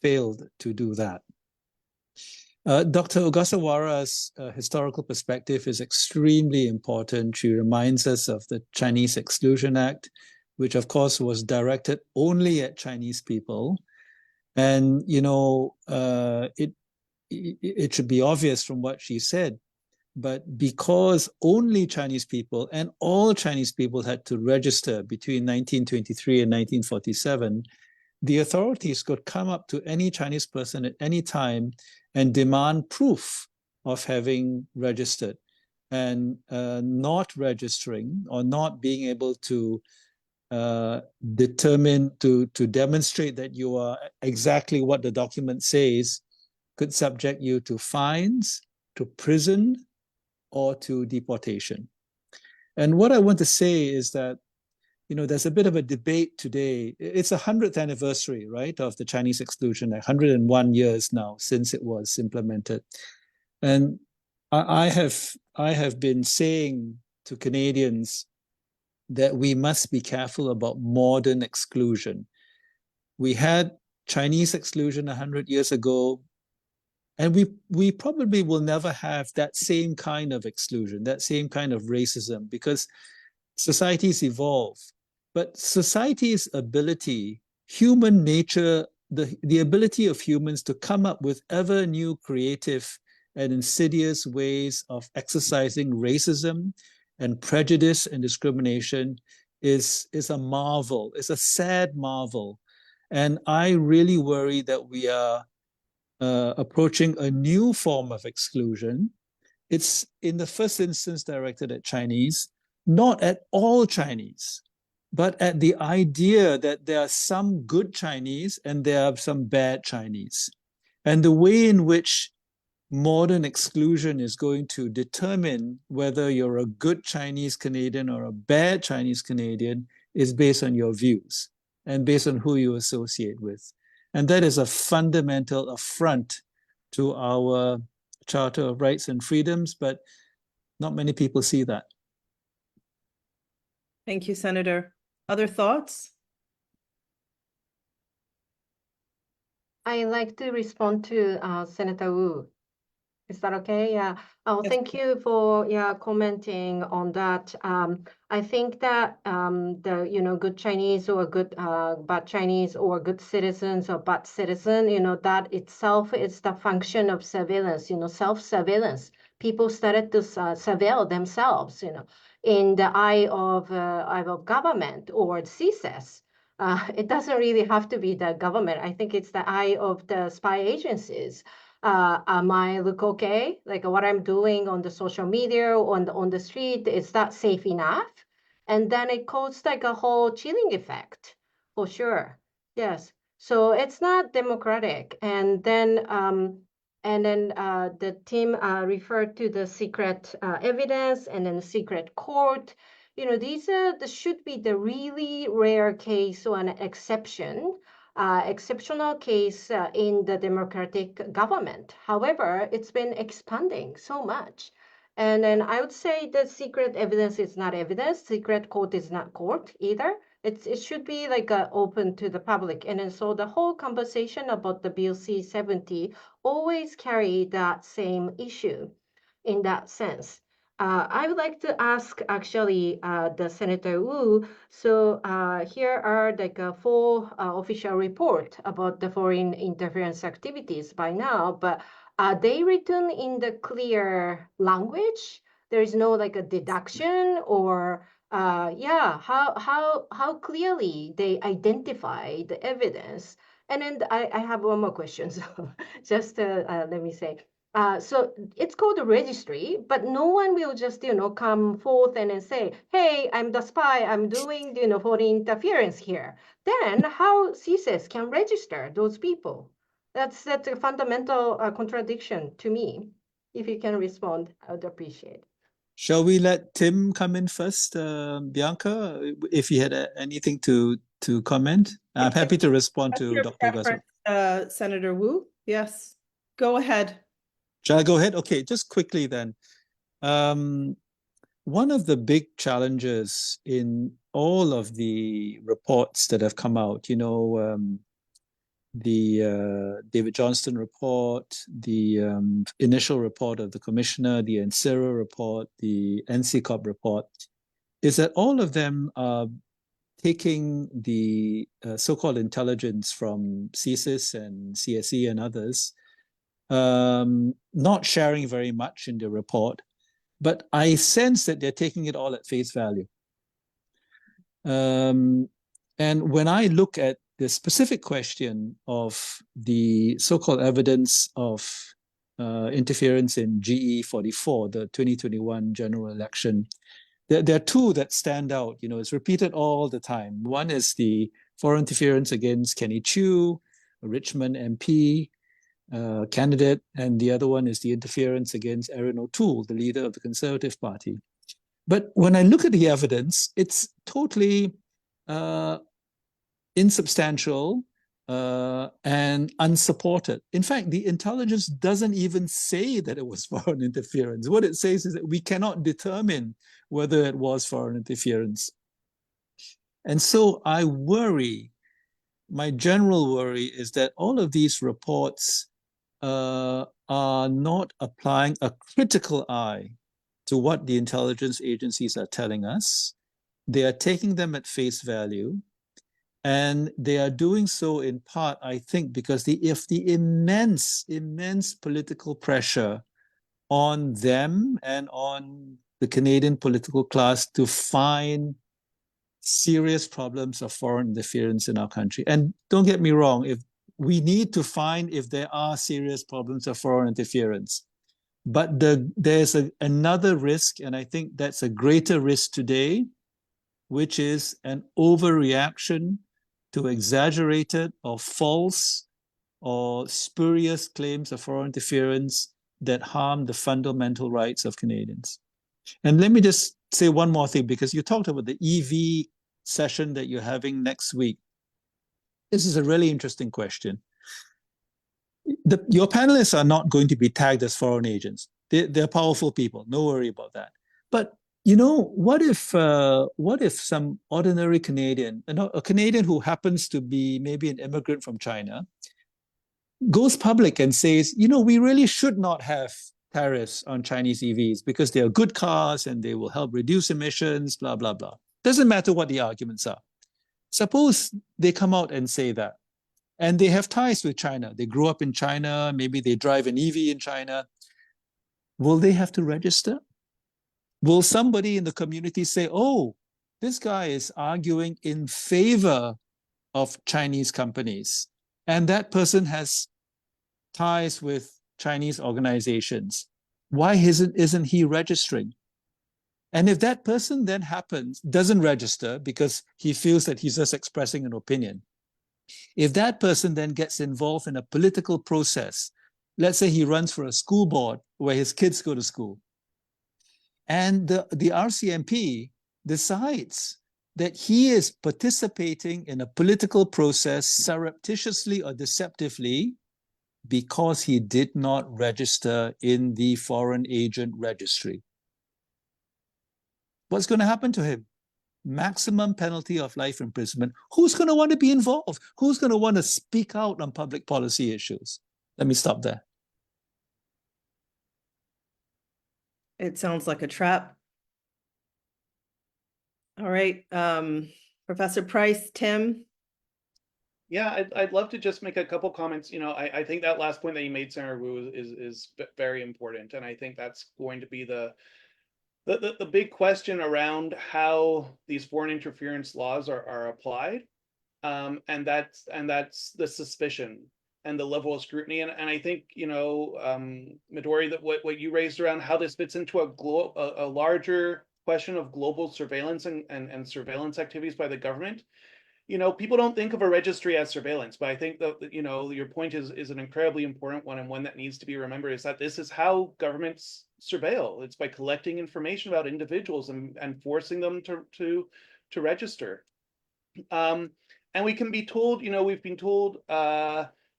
failed to do that. Dr. Ogasawara's historical perspective is extremely important. She reminds us of the Chinese Exclusion Act, which of course was directed only at Chinese people. And, you know, it should be obvious from what she said, but because only Chinese people and all Chinese people had to register between 1923 and 1947, the authorities could come up to any Chinese person at any time and demand proof of having registered, and not registering or not being able to demonstrate that you are exactly what the document says could subject you to fines, to prison, or to deportation. And what I want to say is that, you know, there's a bit of a debate today. It's 100th anniversary, right, of the Chinese exclusion, like 101 years now since it was implemented. And I have been saying to Canadians that we must be careful about modern exclusion. We had Chinese exclusion 100 years ago, and we probably will never have that same kind of exclusion, that same kind of racism, because societies evolve. But society's ability, human nature, the ability of humans to come up with ever new creative and insidious ways of exercising racism and prejudice and discrimination is a marvel. It's a sad marvel. And I really worry that we are approaching a new form of exclusion. It's in the first instance directed at Chinese, not at all Chinese, but at the idea that there are some good Chinese and there are some bad Chinese. And the way in which modern exclusion is going to determine whether you're a good Chinese Canadian or a bad Chinese Canadian is based on your views and based on who you associate with. And that is a fundamental affront to our Charter of Rights and Freedoms, but not many people see that. Thank you, Senator. Other thoughts? I like to respond to Senator Wu. Is that okay? Yeah. Oh, Yes. thank you for commenting on that. I think that the good Chinese or good bad Chinese or good citizens or bad citizen, that itself is the function of surveillance. Self-surveillance. People started to surveil themselves. In the eye of government or CSIS. It doesn't really have to be the government. I think it's the eye of the spy agencies. Am I look okay? Like what I'm doing on the social media or on the street, is that safe enough? And then it causes like a whole chilling effect, for sure. Yes. So it's not democratic. And then the team referred to the secret evidence and then the secret court. These should be the really rare case or an exception. Exceptional case in the democratic government. However, it's been expanding so much. And then I would say that secret evidence is not evidence. Secret court is not court either. It should be like open to the public. And then so the whole conversation about the Bill C-70 always carry that same issue in that sense. I would like to ask actually the Senator Wu. So here are like a full official report about the foreign interference activities by now, but are they written in the clear language? There is no like a deduction or how clearly they identify the evidence. And then I have one more question. So just let me say. So it's called a registry, but no one will just, come forth and then say, hey, I'm the spy, I'm doing, foreign interference here. Then how CSIS can register those people? That's a fundamental contradiction to me. If you can respond, I would appreciate. Shall we let Tim come in first, Bianca, if you had anything to comment? I'm happy to respond What's to your Dr. Gasso. preference, Senator Wu? Yes, go ahead. Shall I go ahead? Okay, just quickly then. One of the big challenges in all of the reports that have come out, the David Johnston report, the initial report of the commissioner, the NCIRA report, the NCCOP report, is that all of them are taking the so-called intelligence from CSIS and CSE and others, not sharing very much in the report, but I sense that they're taking it all at face value. And when I look at the specific question of the so-called evidence of interference in GE44, the 2021 general election, there are two that stand out. You know, it's repeated all the time. One is the foreign interference against Kenny Chiu, a Richmond MP candidate, and the other one is the interference against Erin O'Toole, the leader of the Conservative Party. But when I look at the evidence, it's totally insubstantial and unsupported. In fact, the intelligence doesn't even say that it was foreign interference. What it says is that we cannot determine whether it was foreign interference. And so I worry, my general worry is that all of these reports are not applying a critical eye to what the intelligence agencies are telling us. They are taking them at face value. And they are doing so in part, I think, because of the immense political pressure on them and on the Canadian political class to find serious problems of foreign interference in our country. And don't get me wrong, if we need to find if there are serious problems of foreign interference. But there's another risk, and I think that's a greater risk today, which is an overreaction to exaggerated or false or spurious claims of foreign interference that harm the fundamental rights of Canadians. And let me just say one more thing, because you talked about the EV session that you're having next week. This is a really interesting question. Your panelists are not going to be tagged as foreign agents. They're powerful people, no worry about that. But you know, what if some ordinary Canadian, a Canadian who happens to be maybe an immigrant from China, goes public and says, you know, we really should not have tariffs on Chinese EVs because they are good cars and they will help reduce emissions, blah, blah, blah. Doesn't matter what the arguments are. Suppose they come out and say that, and they have ties with China. They grew up in China, maybe they drive an EV in China. Will they have to register? Will somebody in the community say, oh, this guy is arguing in favor of Chinese companies, and that person has ties with Chinese organizations? Why isn't he registering? And if that person then doesn't register because he feels that he's just expressing an opinion, if that person then gets involved in a political process, let's say he runs for a school board where his kids go to school, and the RCMP decides that he is participating in a political process surreptitiously or deceptively because he did not register in the foreign agent registry. What's going to happen to him? Maximum penalty of life imprisonment. Who's going to want to be involved? Who's going to want to speak out on public policy issues? Let me stop there. It sounds like a trap. All right, Professor Price, Tim. Yeah, I'd love to just make a couple comments. You know, I think that last point that you made, Senator Wu, is very important, and I think that's going to be the big question around how these foreign interference laws are applied, and that's the suspicion and the level of scrutiny. And I think, you know, Midori, that what you raised around how this fits into a larger question of global surveillance and surveillance activities by the government. You know, people don't think of a registry as surveillance, but I think that, you know, your point is an incredibly important one, and one that needs to be remembered, is that this is how governments surveil. It's by collecting information about individuals and forcing them to register. And we can be told, you know, we've been told,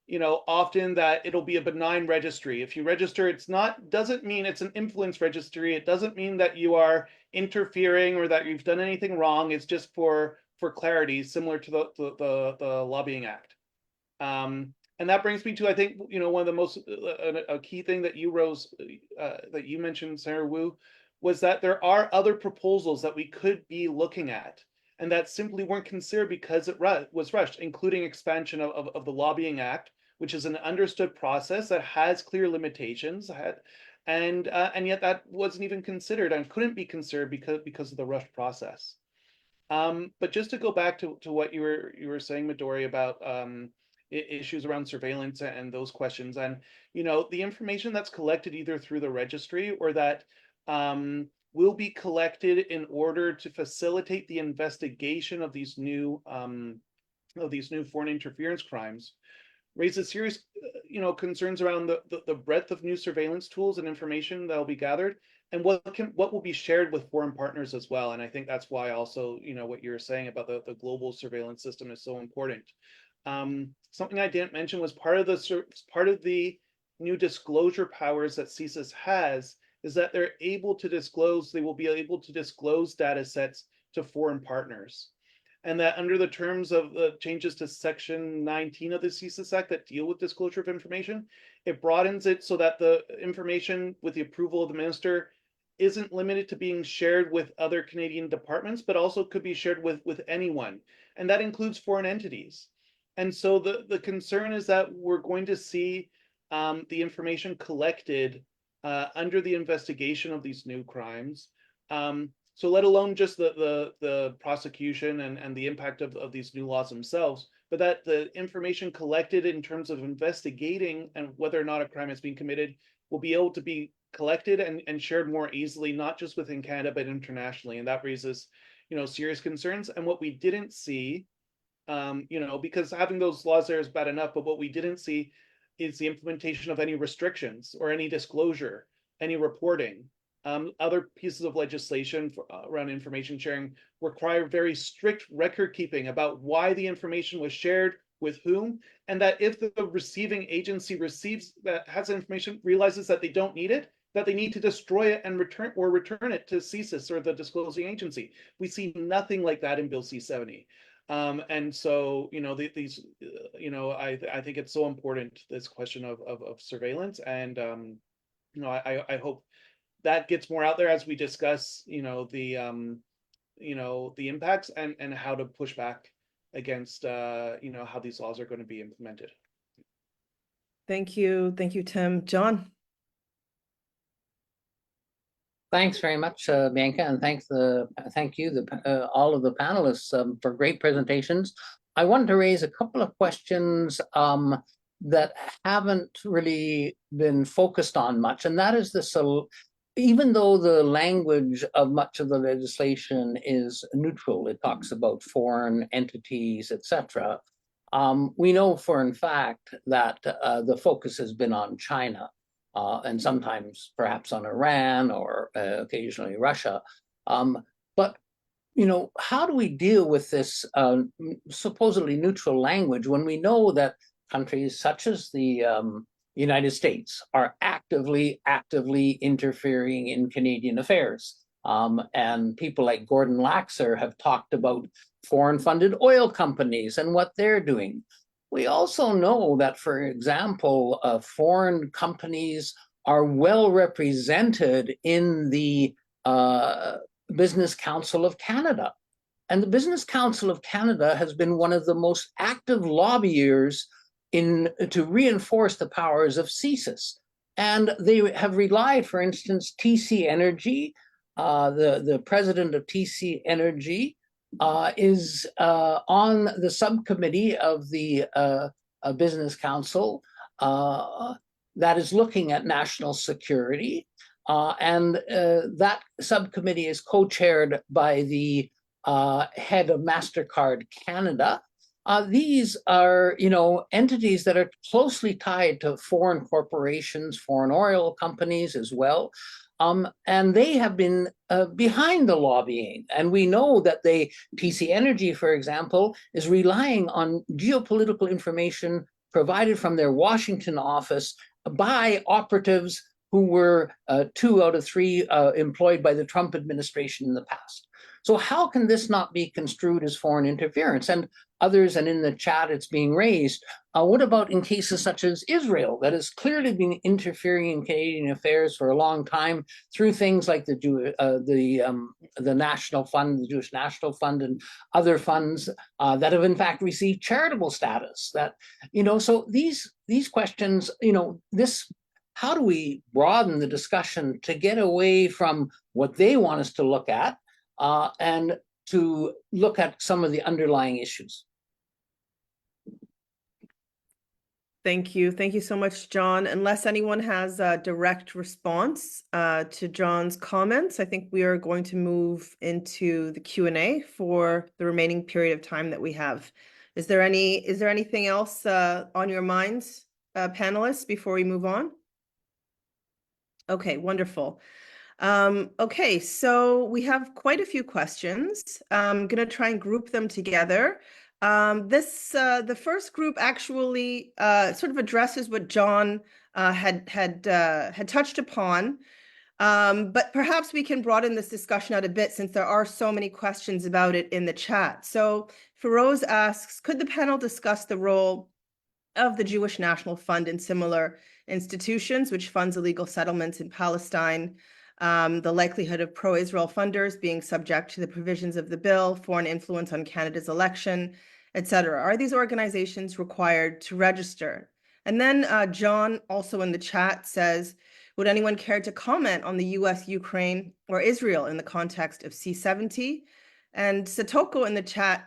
you know, often that it'll be a benign registry. If you register, doesn't mean it's an influence registry. It doesn't mean that you are interfering or that you've done anything wrong. It's just for clarity, similar to the Lobbying Act. And that brings me to, I think, you know, one of the most a key thing that you mentioned, Senator Wu, was that there are other proposals that we could be looking at, and that simply weren't considered because it was rushed, including expansion of the Lobbying Act, which is an understood process that has clear limitations, and yet that wasn't even considered and couldn't be considered because of the rushed process. But just to go back to what you were saying, Midori, about issues around surveillance and those questions, and the information that's collected either through the registry or that will be collected in order to facilitate the investigation of these new foreign interference crimes raises serious concerns around the breadth of new surveillance tools and information that will be gathered, and what will be shared with foreign partners as well. And I think that's why also what you're saying about the global surveillance system is so important. Something I didn't mention was part of the new disclosure powers that CSIS has is that they will be able to disclose data sets to foreign partners. And that under the terms of the changes to Section 19 of the CSIS Act that deal with disclosure of information, it broadens it so that the information with the approval of the minister isn't limited to being shared with other Canadian departments, but also could be shared with anyone. And that includes foreign entities. And so the concern is that we're going to see the information collected under the investigation of these new crimes. So let alone just the prosecution and the impact of these new laws themselves, but that the information collected in terms of investigating and whether or not a crime is being committed will be able to be collected and shared more easily, not just within Canada, but internationally. And that raises, serious concerns. And what we didn't see, because having those laws there is bad enough, but what we didn't see is the implementation of any restrictions or any disclosure, any reporting. Other pieces of legislation around information sharing require very strict record keeping about why the information was shared with whom, and that if the receiving agency has information, realizes that they don't need it, that they need to destroy it and return it to CSIS or the disclosing agency. We see nothing like that in Bill C-70. And so, I think it's so important, this question of surveillance, and I hope that gets more out there as we discuss, the impacts and how to push back against, how these laws are going to be implemented. Thank you, Tim. John. Thanks very much, Bianca, and thank you, all of the panelists for great presentations. I wanted to raise a couple of questions that haven't really been focused on much, and that is even though the language of much of the legislation is neutral, it talks about foreign entities, etc. We know for a fact that the focus has been on China. And sometimes perhaps on Iran or occasionally Russia. But, how do we deal with this supposedly neutral language when we know that countries such as the United States are actively interfering in Canadian affairs? And people like Gordon Laxer have talked about foreign-funded oil companies and what they're doing. We also know that, for example, foreign companies are well represented in the Business Council of Canada. And the Business Council of Canada has been one of the most active lobbyers to reinforce the powers of CSIS. And they have relied, for instance, TC Energy, the president of TC Energy, is on the subcommittee of the Business Council that is looking at national security. And that subcommittee is co-chaired by the head of MasterCard Canada. These are, entities that are closely tied to foreign corporations, foreign oil companies as well. And they have been behind the lobbying. And we know that TC Energy, for example, is relying on geopolitical information provided from their Washington office by operatives who were 2 out of 3 employed by the Trump administration in the past. So how can this not be construed as foreign interference? And others, and in the chat it's being raised, what about in cases such as Israel, that has clearly been interfering in Canadian affairs for a long time through things like the National Fund, the Jewish National Fund, and other funds that have in fact received charitable status? That, so these questions, how do we broaden the discussion to get away from what they want us to look at and to look at some of the underlying issues. Thank you. Thank you so much, John. Unless anyone has a direct response to John's comments, I think we are going to move into the Q&A for the remaining period of time that we have. Is there anything else on your minds, panelists, before we move on? Okay, wonderful. Okay, so we have quite a few questions. I'm going to try and group them together. The first group actually sort of addresses what John had touched upon, but perhaps we can broaden this discussion out a bit since there are so many questions about it in the chat. So Feroz asks, could the panel discuss the role of the Jewish National Fund and similar institutions, which funds illegal settlements in Palestine, the likelihood of pro-Israel funders being subject to the provisions of the bill, foreign influence on Canada's election, etc. Are these organizations required to register? And then John, also in the chat, says, would anyone care to comment on the US, Ukraine, or Israel in the context of C-70? And Satoko in the chat,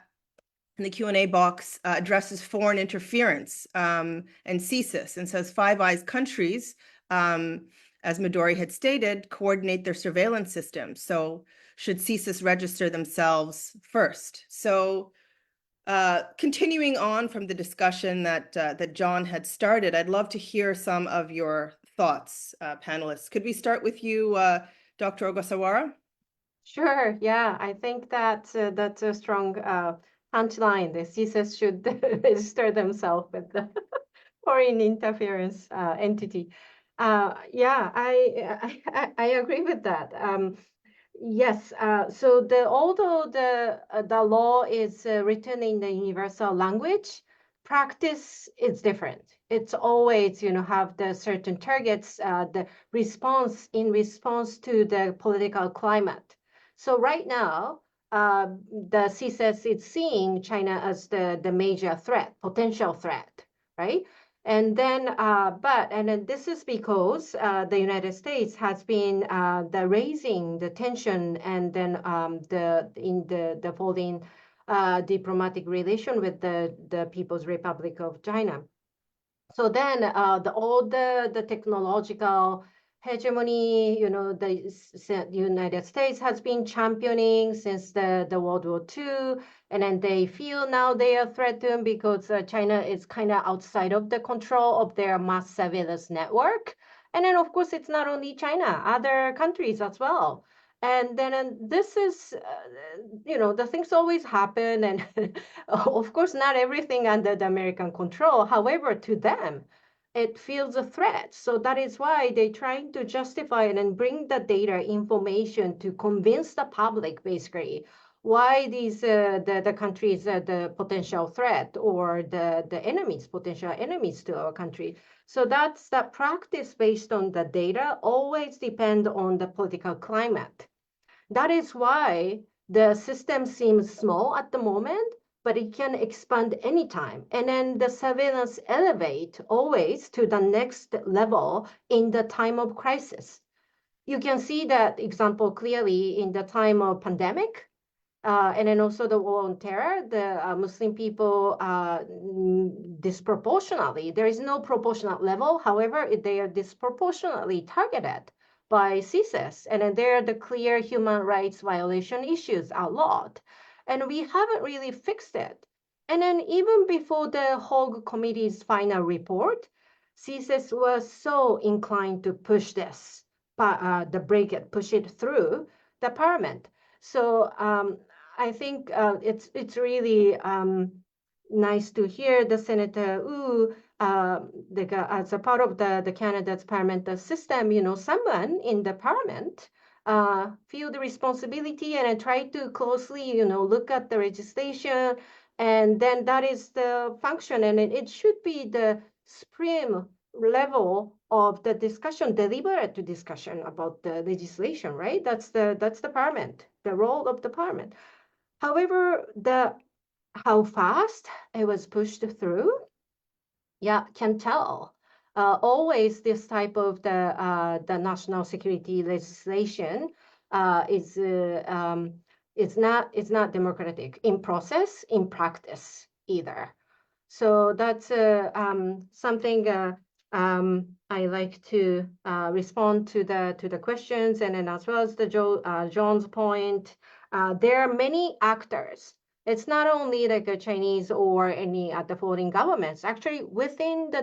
in the Q&A box, addresses foreign interference and CSIS and says Five Eyes countries, as Midori had stated, coordinate their surveillance systems. So should CSIS register themselves first? So continuing on from the discussion that John had started, I'd love to hear some of your thoughts, panelists. Could we start with you, Dr. Ogasawara? Sure. Yeah, I think that's a strong punchline. The CSIS should register themselves with the foreign interference entity. Yeah, I agree with that. Yes. So although the law is written in the universal language, practice is different. It's always, have the certain targets, the response to the political climate. So right now, the CSIS is seeing China as the major threat, potential threat, right? And then, this is because the United States has been raising the tension and then the folding diplomatic relation with the People's Republic of China. So then all the technological hegemony, the United States has been championing since the World War II. And then they feel now they are threatened because China is kind of outside of the control of their mass surveillance network. And then, of course, it's not only China, other countries as well. And then this is, the things always happen. And of course, not everything under the American control. However, to them, it feels a threat. So that is why they're trying to justify it and bring the data information to convince the public, basically, why these the countries are the potential threat or the enemies, potential enemies to our country. So that's the practice based on the data always depend on the political climate. That is why the system seems small at the moment, but it can expand anytime. And then the surveillance elevate always to the next level in the time of crisis. You can see that example clearly in the time of pandemic. And then also the war on terror, the Muslim people disproportionately, there is no proportionate level. However, they are disproportionately targeted by CSIS. And then there are the clear human rights violation issues a lot. And we haven't really fixed it. And then even before the Hague Committee's final report, CSIS was so inclined to push this, push it through the parliament. So I think it's really nice to hear the Senator Wu, as a part of the Canada's parliamentary system, someone in the parliament feel the responsibility and try to closely, look at the legislation. And then that is the function. And it should be the supreme level of the discussion, deliberate discussion about the legislation, right? That's the parliament, the role of the parliament. However, how fast it was pushed through, yeah, can tell. Always this type of the national security legislation is It's not democratic in process, in practice either. So that's something I like to respond to the questions, and then as well as the John's point. There are many actors. It's not only like a Chinese or any the foreign governments. Actually, within the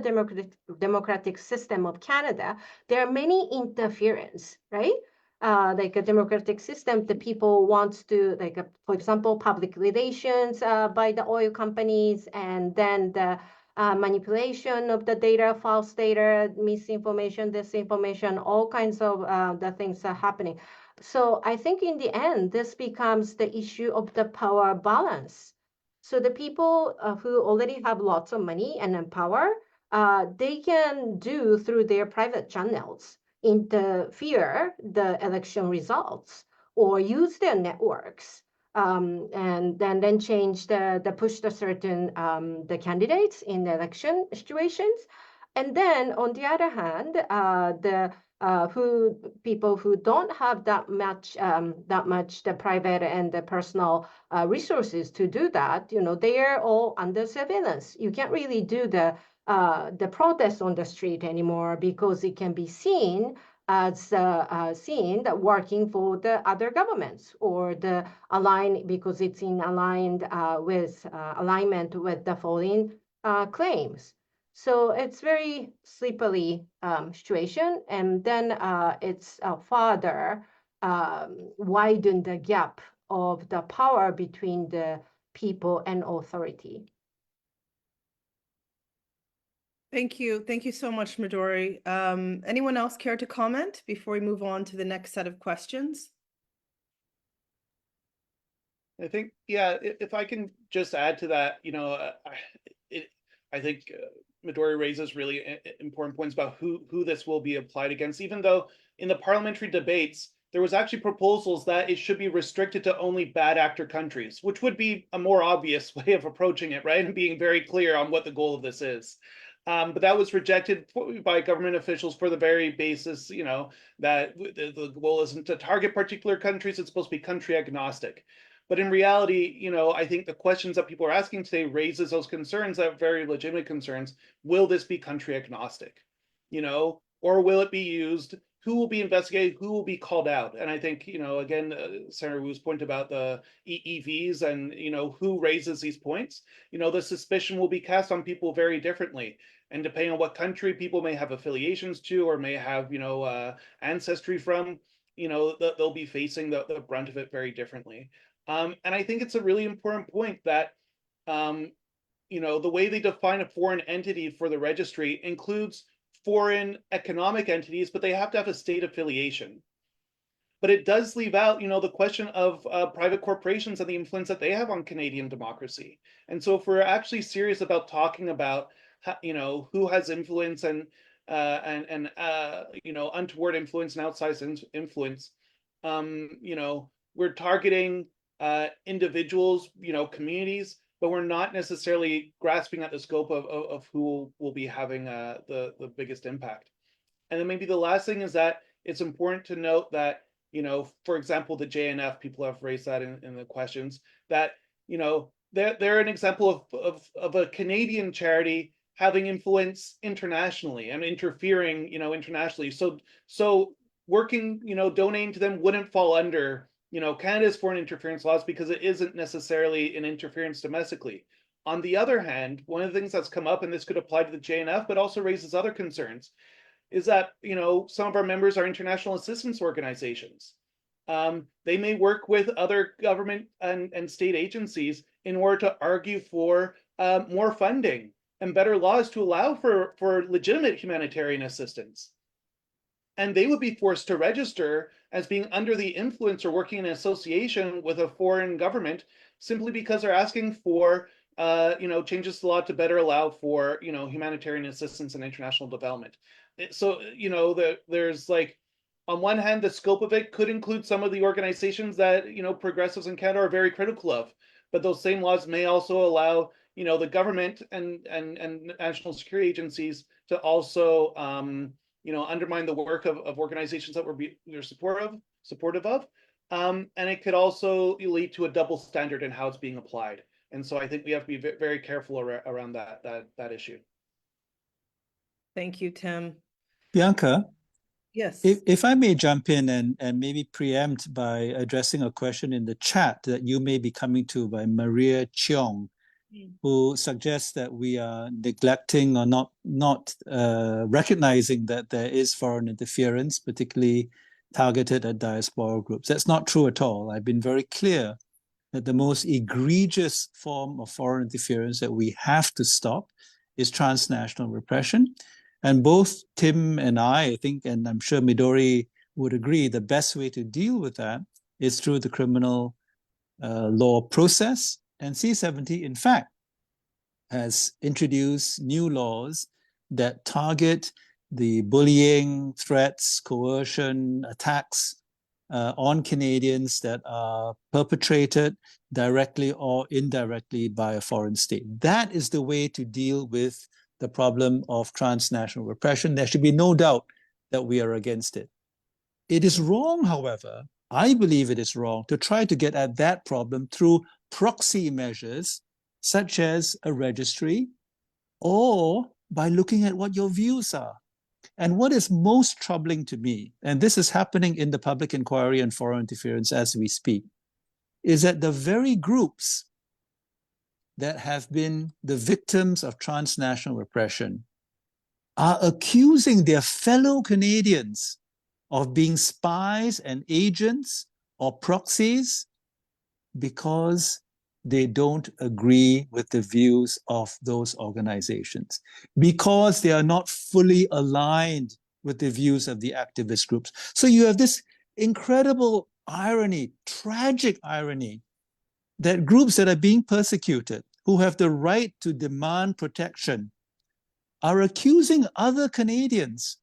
democratic system of Canada, there are many interference, right? Like a democratic system, the people wants to, like, for example, public relations by the oil companies, and then the manipulation of the data, false data, misinformation, disinformation, all kinds of the things are happening. So I think in the end, this becomes the issue of the power balance. So the people who already have lots of money and power, they can do through their private channels interfere the election results or use their networks, and then change the push the certain the candidates in the election situations. And then on the other hand, the who people who don't have that much the private and the personal resources to do that, they are all under surveillance. You can't really do the protest on the street anymore because it can be seen as seen that working for the other governments or the because it's in aligned with alignment with the foreign claims. So it's very slippery situation, and then it's further widen the gap of the power between the people and authority. Thank you. Thank you so much, Midori. Anyone else care to comment before we move on to the next set of questions? I think, yeah, if I can just add to that, I think Midori raises really important points about who this will be applied against, even though in the parliamentary debates, there was actually proposals that it should be restricted to only bad actor countries, which would be a more obvious way of approaching it, right? And being very clear on what the goal of this is. But that was rejected by government officials for the very basis, that the goal isn't to target particular countries, it's supposed to be country agnostic. But in reality, I think the questions that people are asking today raises those concerns, that very legitimate concerns. Will this be country agnostic? Or will it be used? Who will be investigated? Who will be called out? And I think, again, Senator Wu's point about the EVs and, who raises these points, the suspicion will be cast on people very differently. And depending on what country people may have affiliations to or may have, ancestry from, they'll be facing the brunt of it very differently. And I think it's a really important point that, the way they define a foreign entity for the registry includes foreign economic entities, but they have to have a state affiliation. But it does leave out, the question of private corporations and the influence that they have on Canadian democracy. And so if we're actually serious about talking about, who has influence and untoward influence and outsized influence, we're targeting individuals, communities, but we're not necessarily grasping at the scope of who will be having the biggest impact. And then maybe the last thing is that it's important to note that, for example, the JNF, people have raised that in the questions, that, they're an example of a Canadian charity having influence internationally and interfering, internationally. So working, donating to them wouldn't fall under Canada's foreign interference laws because it isn't necessarily an interference domestically. On the other hand, one of the things that's come up, and this could apply to the JNF, but also raises other concerns, is that, some of our members are international assistance organizations. They may work with other government and state agencies in order to argue for more funding and better laws to allow for legitimate humanitarian assistance. And they would be forced to register as being under the influence or working in association with a foreign government simply because they're asking for changes to the law to better allow for humanitarian assistance and international development. So there's like, on one hand, the scope of it could include some of the organizations that progressives in Canada are very critical of, but those same laws may also allow the government and national security agencies to also undermine the work of organizations that we're supportive of. And it could also lead to a double standard in how it's being applied. And so I think we have to be very careful around that issue. Thank you, Tim. Bianca, Yes. if I may jump in and maybe preempt by addressing a question in the chat that you may be coming to by Maria Cheong, who suggests that we are neglecting or not recognizing that there is foreign interference, particularly targeted at diaspora groups. That's not true at all. I've been very clear that the most egregious form of foreign interference that we have to stop is transnational repression. And both Tim and I think, and I'm sure Midori would agree, the best way to deal with that is through the criminal law process. And C-70, in fact, has introduced new laws that target the bullying, threats, coercion, attacks on Canadians that are perpetrated directly or indirectly by a foreign state. That is the way to deal with the problem of transnational repression. There should be no doubt that we are against it. It is wrong, however, I believe it is wrong to try to get at that problem through proxy measures, such as a registry, or by looking at what your views are. And what is most troubling to me, and this is happening in the public inquiry on foreign interference as we speak, is that the very groups that have been the victims of transnational repression are accusing their fellow Canadians of being spies and agents or proxies because they don't agree with the views of those organizations, because they are not fully aligned with the views of the activist groups. So you have this incredible irony, tragic irony, that groups that are being persecuted, who have the right to demand protection, are accusing other Canadians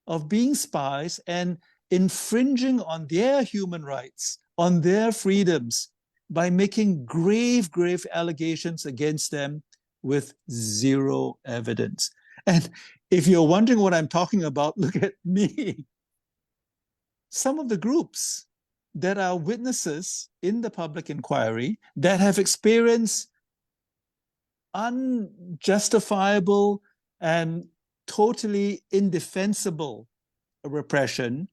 of being spies and infringing on their human rights, on their freedoms, by making grave allegations against them with zero evidence. And if you're wondering what I'm talking about, look at me. Some of the groups that are witnesses in the public inquiry that have experienced unjustifiable and totally indefensible repression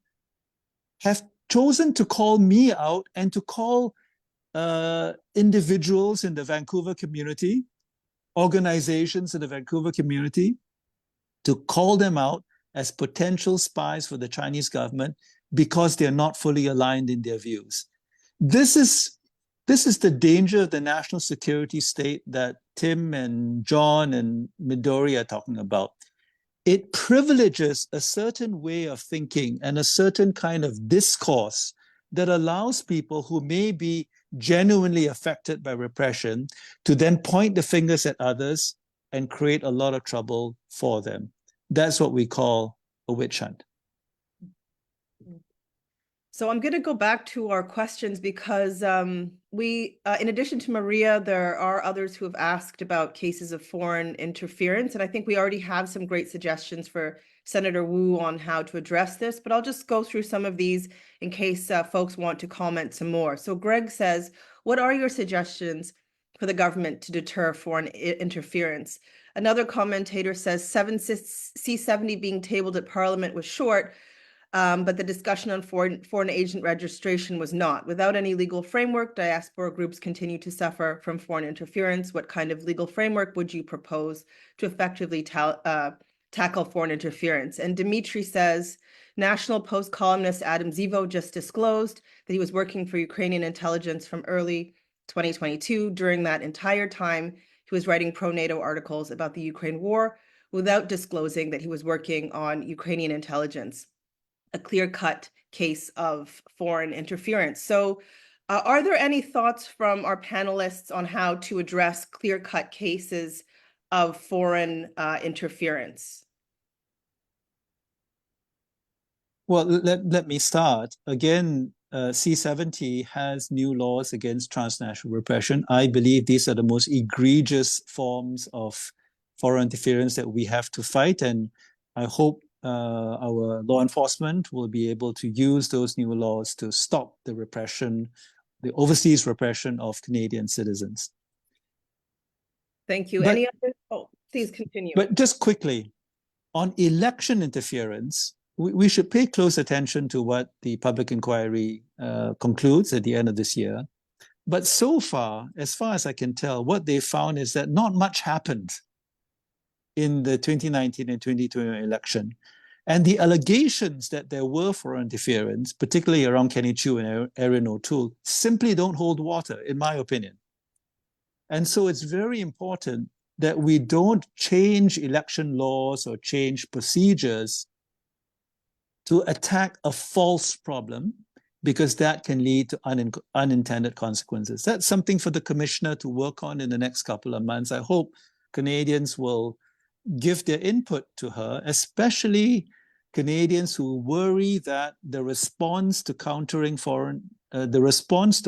have chosen to call me out and to call individuals in the Vancouver community, organizations in the Vancouver community, to call them out as potential spies for the Chinese government because they're not fully aligned in their views. This is the danger of the national security state that Tim and John and Midori are talking about. It privileges a certain way of thinking and a certain kind of discourse that allows people who may be genuinely affected by repression to then point the fingers at others and create a lot of trouble for them. That's what we call a witch hunt. So I'm going to go back to our questions because we, in addition to Maria, there are others who have asked about cases of foreign interference. And I think we already have some great suggestions for Senator Wu on how to address this, but I'll just go through some of these in case folks want to comment some more. So Greg says, what are your suggestions for the government to deter foreign interference? Another commentator says C-70 being tabled at Parliament was short, but the discussion on foreign agent registration was not. Without any legal framework, diaspora groups continue to suffer from foreign interference. What kind of legal framework would you propose to effectively tackle foreign interference? And Dimitri says, National Post columnist Adam Zivo just disclosed that he was working for Ukrainian intelligence from early 2022. During that entire time, he was writing pro-NATO articles about the Ukraine war without disclosing that he was working on Ukrainian intelligence. A clear-cut case of foreign interference. So are there any thoughts from our panelists on how to address clear-cut cases of foreign interference? Well, let me start. Again, C-70 has new laws against transnational repression. I believe these are the most egregious forms of foreign interference that we have to fight. And I hope our law enforcement will be able to use those new laws to stop the repression, the overseas repression of Canadian citizens. Thank you. But- Any other? Oh, please continue. But just quickly, on election interference, we should pay close attention to what the public inquiry concludes at the end of this year. But so far as I can tell, what they found is that not much happened in the 2019 and 2020 election. And the allegations that there were foreign interference, particularly around Kenny Chiu and Erin O'Toole, simply don't hold water, in my opinion. And so it's very important that we don't change election laws or change procedures to attack a false problem, because that can lead to unintended consequences. That's something for the commissioner to work on in the next couple of months. I hope Canadians will give their input to her, especially Canadians who worry that the response to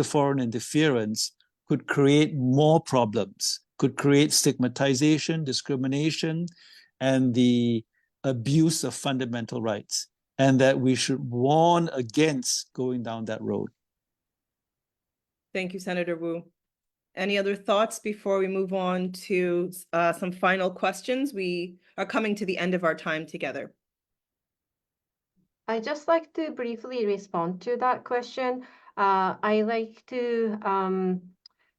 foreign interference could create more problems, could create stigmatization, discrimination, and the abuse of fundamental rights, and that we should warn against going down that road. Thank you, Senator Wu. Any other thoughts before we move on to some final questions? We are coming to the end of our time together. I just like to briefly respond to that question. I like to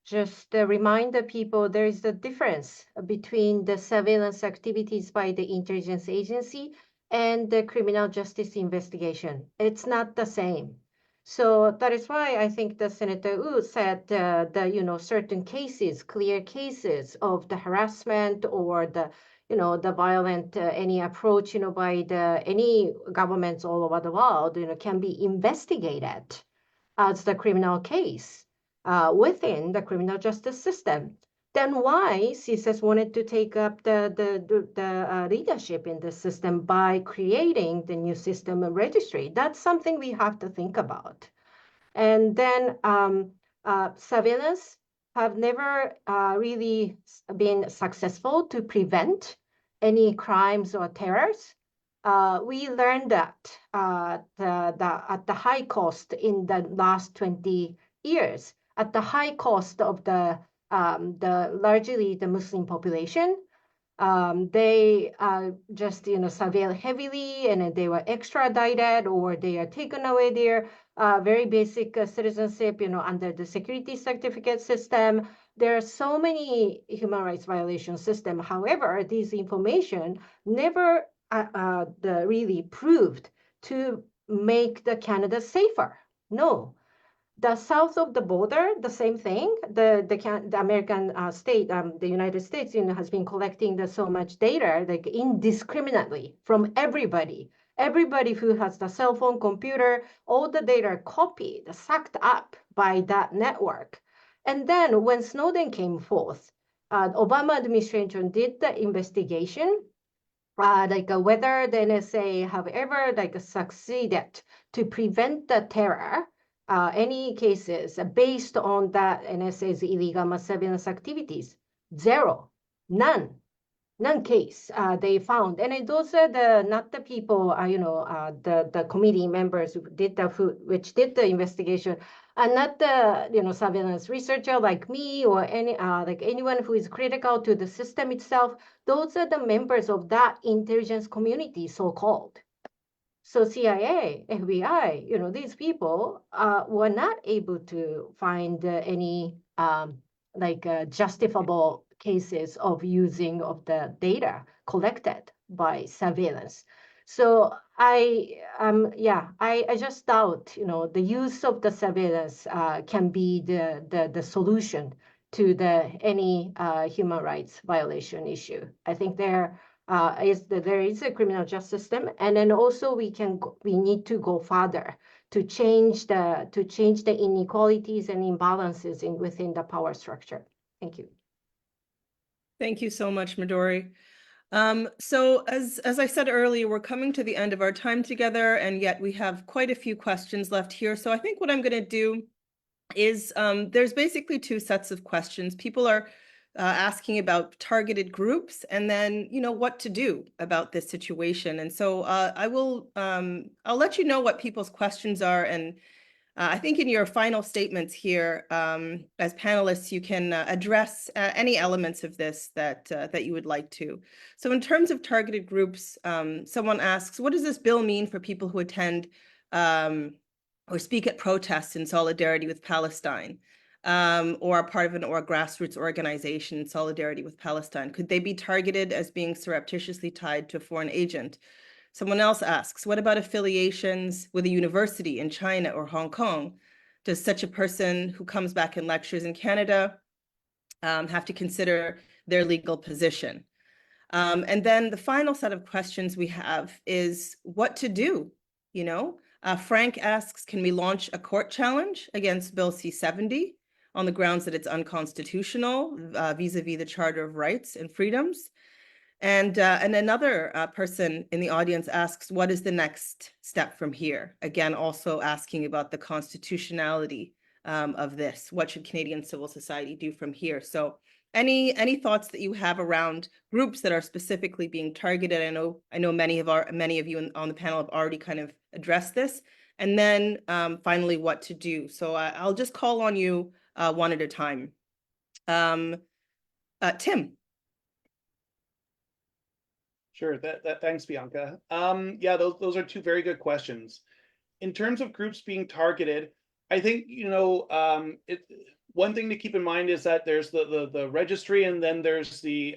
just remind the people there is a difference between the surveillance activities by the intelligence agency and the criminal justice investigation. It's not the same. So that is why I think the Senator Wu said certain cases, clear cases of the harassment or the the violent any approach by the any governments all over the world can be investigated as the criminal case within the criminal justice system. Then why CSIS wanted to take up the leadership in the system by creating the new system of registry? That's something we have to think about. And then surveillance have never really been successful to prevent any crimes or terrors. We learned that at the high cost in the last 20 years, at the high cost of the largely the Muslim population. They just surveil heavily, and they were extradited, or they are taken away their very basic citizenship under the security certificate system. There are so many human rights violation systems. However, this information never really proved to make the Canada safer. No. The south of the border, the same thing. The American state, the United States, has been collecting so much data, like indiscriminately from everybody. Everybody who has the cell phone, computer, all the data copied, sucked up by that network. And then when Snowden came forth, Obama administration did the investigation, whether the NSA have ever succeeded to prevent the terror. Any cases based on that NSA's illegal mass surveillance activities? Zero, none case they found. And those are not the people, the committee members which did the investigation, and not the surveillance researcher like me or anyone who is critical to the system itself. Those are the members of that intelligence community, so-called. So CIA, FBI, these people were not able to find any justifiable cases of using of the data collected by surveillance. So I just doubt the use of the surveillance can be the solution to any human rights violation issue. I think there is a criminal justice system, and then also we need to go further to change the inequalities and imbalances within the power structure. Thank you. Thank you so much, Midori. So as I said earlier, we're coming to the end of our time together, and yet we have quite a few questions left here. So I think what I'm going to do is there's basically two sets of questions. People are asking about targeted groups, and then, what to do about this situation. And so I'll let you know what people's questions are. And I think in your final statements here, as panelists, you can address any elements of this that you would like to. So in terms of targeted groups, someone asks, what does this bill mean for people who attend or speak at protests in solidarity with Palestine, or are part of a grassroots organization in solidarity with Palestine? Could they be targeted as being surreptitiously tied to a foreign agent? Someone else asks, what about affiliations with a university in China or Hong Kong? Does such a person who comes back and lectures in Canada have to consider their legal position? And then the final set of questions we have is what to do, Frank asks, can we launch a court challenge against Bill C-70 on the grounds that it's unconstitutional vis-a-vis the Charter of Rights and Freedoms? And another person in the audience asks, what is the next step from here? Again, also asking about the constitutionality of this. What should Canadian civil society do from here? So any thoughts that you have around groups that are specifically being targeted? I know many of you on the panel have already kind of addressed this. And then finally, what to do. So I'll just call on you one at a time. Tim. Sure. Thanks, Bianca. Yeah, those are two very good questions. In terms of groups being targeted, I think one thing to keep in mind is that there's the registry, and then there's the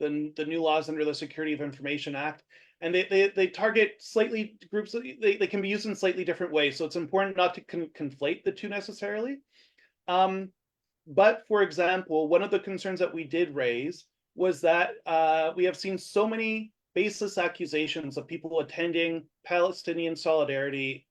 new laws under the Security of Information Act, and they target slightly groups. They can be used in slightly different ways, so it's important not to conflate the two necessarily. But for example, one of the concerns that we did raise was that we have seen so many baseless accusations of people attending Palestinian solidarity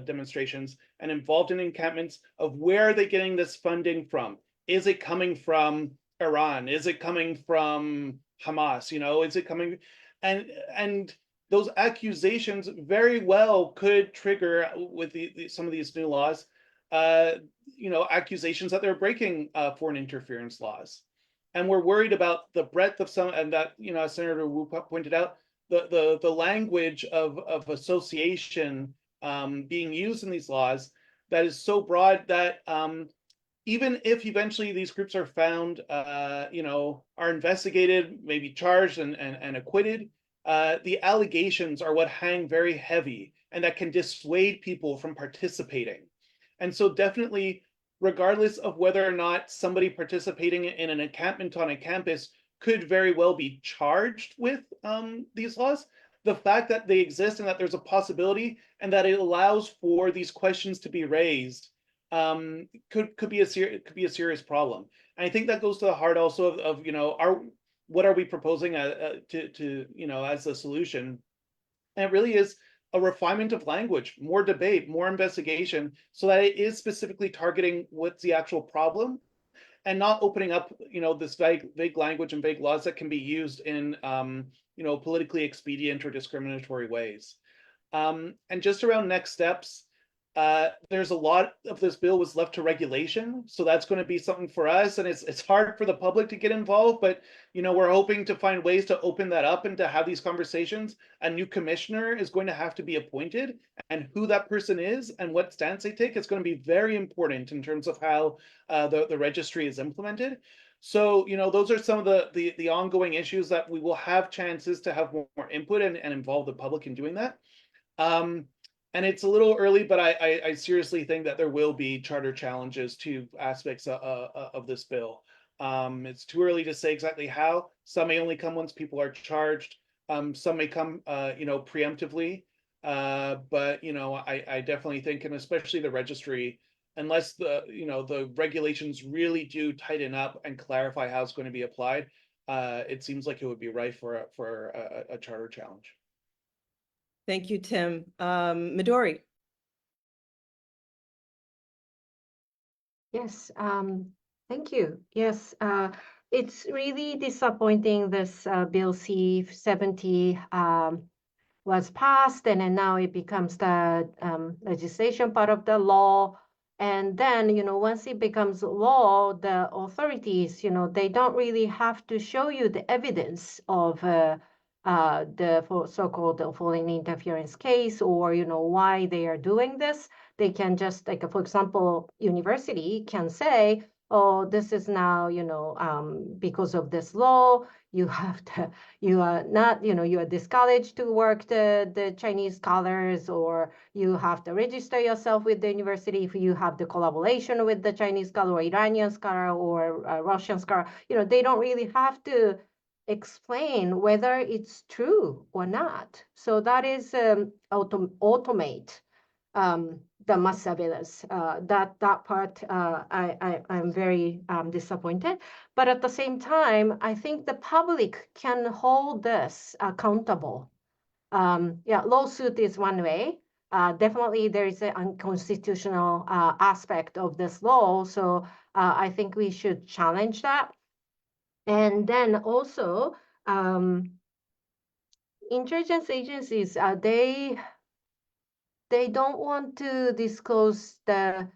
demonstrations and involved in encampments of where are they getting this funding from? Is it coming from Iran? Is it coming from Hamas? Is it coming? And those accusations very well could trigger with some of these new laws, accusations that they're breaking foreign interference laws. And we're worried about the breadth of some, and that, as Senator Wu pointed out, the language of association being used in these laws that is so broad that even if eventually these groups are found, are investigated, maybe charged and acquitted, the allegations are what hang very heavy, and that can dissuade people from participating. And so definitely, regardless of whether or not somebody participating in an encampment on a campus could very well be charged with these laws, the fact that they exist and that there's a possibility and that it allows for these questions to be raised could be a serious problem. And I think that goes to the heart also of what are we proposing to as a solution? And it really is a refinement of language, more debate, more investigation, so that it is specifically targeting what's the actual problem, and not opening up, this vague language and vague laws that can be used in, politically expedient or discriminatory ways. And just around next steps, there's a lot of this bill was left to regulation, so that's going to be something for us, and it's hard for the public to get involved, but we're hoping to find ways to open that up and to have these conversations. A new commissioner is going to have to be appointed, and who that person is and what stance they take is going to be very important in terms of how the registry is implemented. So those are some of the ongoing issues that we will have chances to have more input and involve the public in doing that. And it's a little early, but I seriously think that there will be charter challenges to aspects of this bill. It's too early to say exactly how. Some may only come once people are charged. Some may come, preemptively. But I definitely think, and especially the registry, unless the regulations really do tighten up and clarify how it's going to be applied, it seems like it would be ripe for a charter challenge. Thank you, Tim. Midori. Yes, thank you. Yes, it's really disappointing this Bill C-70 was passed, and then now it becomes the legislation part of the law. And then, once it becomes law, the authorities, they don't really have to show you the evidence of the so-called foreign interference case, or, why they are doing this. They can just, like, for example, university can say, oh, this is now, because of this law, you have to, you are not, you are discouraged to work the Chinese scholars, or you have to register yourself with the university if you have the collaboration with the Chinese scholar or Iranian scholar or Russian scholar. They don't really have to explain whether it's true or not. So that is automate the mass surveillance. That part, I'm very disappointed. But at the same time, I think the public can hold this accountable. Lawsuit is one way. Definitely, there is an unconstitutional aspect of this law. So I think we should challenge that. And then also, intelligence agencies, they don't want to disclose the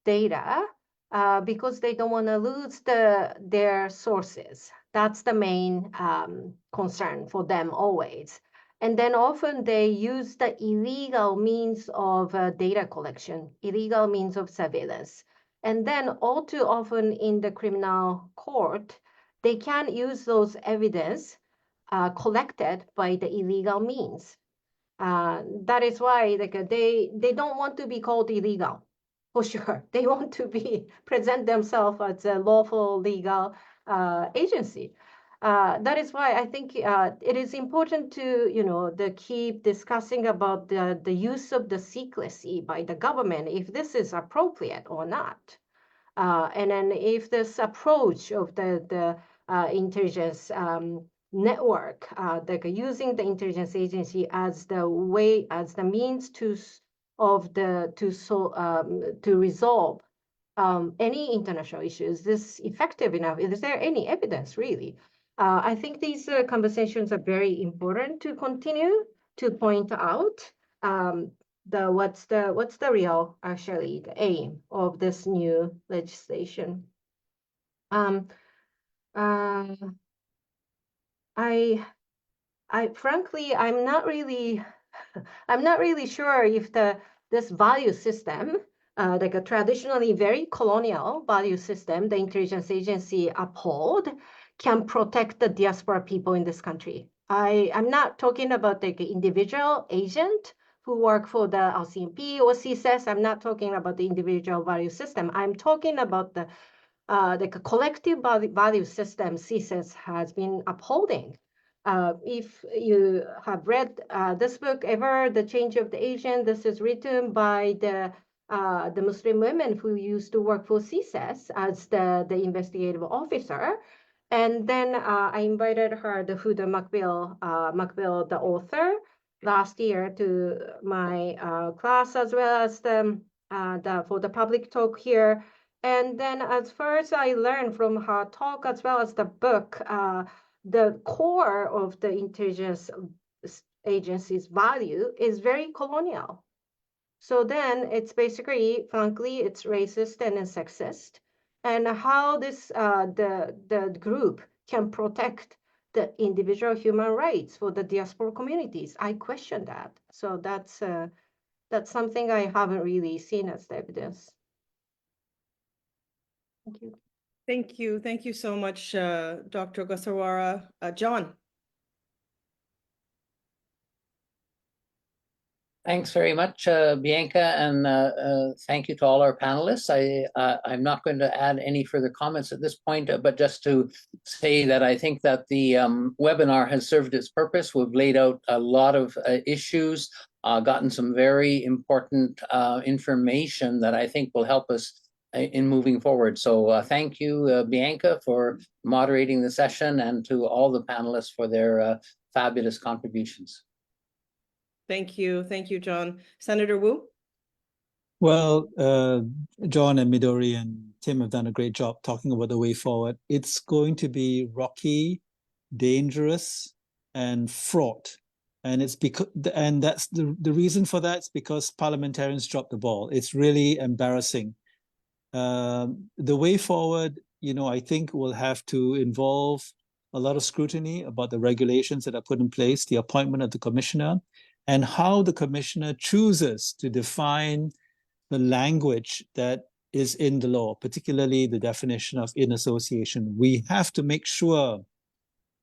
data because they don't want to lose their sources. That's the main concern for them always. And then often they use the illegal means of data collection, illegal means of surveillance. And then all too often in the criminal court, they can use those evidence collected by the illegal means. That is why they don't want to be called illegal, for sure. They want to present themselves as a lawful legal agency. That is why I think it is important to keep discussing about the use of the secrecy by the government, if this is appropriate or not. And then if this approach of the intelligence network, using the intelligence agency as the means to resolve any international issues, this effective enough? Is there any evidence really? I think these conversations are very important to continue to point out what's the real, actually, the aim of this new legislation. Frankly, I'm not really sure if this value system, like a traditionally very colonial value system, the intelligence agency uphold, can protect the diaspora people in this country. I'm not talking about the individual agent who work for the LCMP or CSIS. I'm not talking about the individual value system. I'm talking about the collective value system CSIS has been upholding. If you have read this book ever, The Change of the Agent, this is written by the Muslim women who used to work for CSIS as the investigative officer. And then I invited her, the Huda Makbil, the author, last year to my class, as well as for the public talk here. And then as far as I learned from her talk, as well as the book, the core of the intelligence agency's value is very colonial. So then it's basically, frankly, it's racist and sexist. And how this the group can protect the individual human rights for the diaspora communities, I question that. So that's something I haven't really seen as the evidence. Thank you. Thank you. Thank you so much, Dr. Ogasawara. John. Thanks very much, Bianca, and thank you to all our panelists. I'm not going to add any further comments at this point, but just to say that I think that the webinar has served its purpose. We've laid out a lot of issues, gotten some very important information that I think will help us in moving forward. So thank you, Bianca, for moderating the session, and to all the panelists for their fabulous contributions. Thank you. Thank you, John. Senator Wu? Well, John and Midori and Tim have done a great job talking about the way forward. It's going to be rocky, dangerous, and fraught. And it's because, and that's the reason for that is because parliamentarians dropped the ball. It's really embarrassing The way forward, I think will have to involve a lot of scrutiny about the regulations that are put in place, the appointment of the commissioner, and how the commissioner chooses to define the language that is in the law, particularly the definition of in association. We have to make sure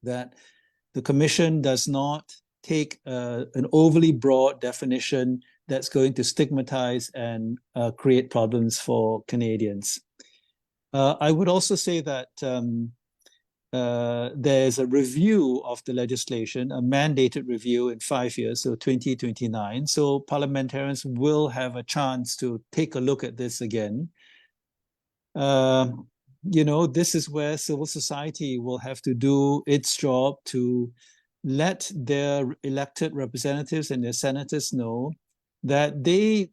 that the commission does not take an overly broad definition that's going to stigmatize and create problems for Canadians. I would also say that there's a review of the legislation, a mandated review in 5 years, so 2029. So parliamentarians will have a chance to take a look at this again. This is where civil society will have to do its job to let their elected representatives and their senators know that they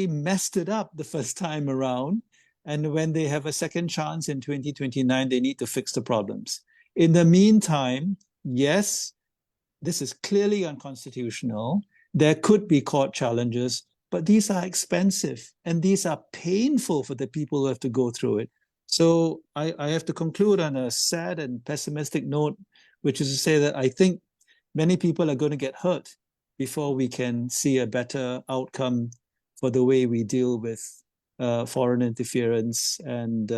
messed it up the first time around. And when they have a second chance in 2029, they need to fix the problems. In the meantime, yes, this is clearly unconstitutional. There could be court challenges, but these are expensive and these are painful for the people who have to go through it. So I have to conclude on a sad and pessimistic note, which is to say that I think many people are going to get hurt before we can see a better outcome for the way we deal with foreign interference and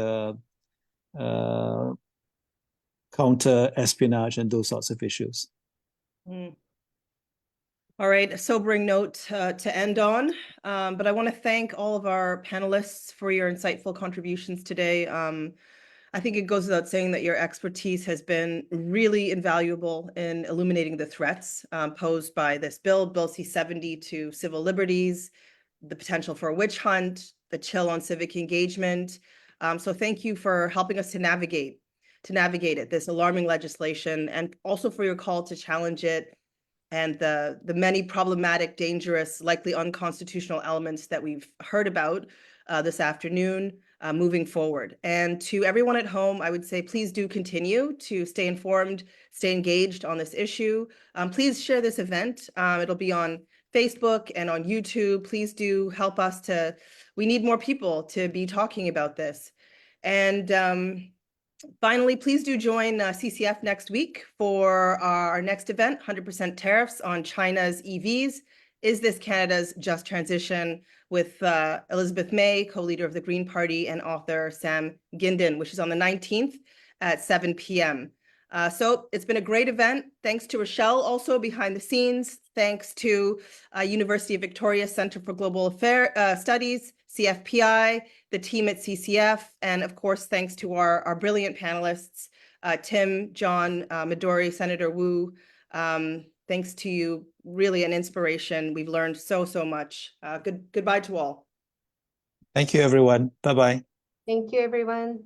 counter-espionage and those sorts of issues. All right, a sobering note to end on, but I want to thank all of our panelists for your insightful contributions today. I think it goes without saying that your expertise has been really invaluable in illuminating the threats posed by this bill C-70 to civil liberties, the potential for a witch hunt, the chill on civic engagement. So thank you for helping us to navigate it, this alarming legislation, and also for your call to challenge it and the many problematic, dangerous, likely unconstitutional elements that we've heard about this afternoon moving forward. And to everyone at home, I would say, please do continue to stay informed, stay engaged on this issue. Please share this event. It'll be on Facebook and on YouTube. Please do help us we need more people to be talking about this. And finally, please do join CCF next week for our next event, 100% tariffs on China's EVs. Is this Canada's just transition, with Elizabeth May, co-leader of the Green Party, and author Sam Gindin, which is on the 19th at 7 p.m. So it's been a great event. Thanks to Rochelle, also behind the scenes. Thanks to University of Victoria Centre for Global Studies, CFPI, the team at CCF, and of course, thanks to our brilliant panelists, Tim, John, Midori, Senator Wu. Thanks to you, really an inspiration. We've learned so much. Goodbye to all. Thank you, everyone. Bye-bye. Thank you, everyone.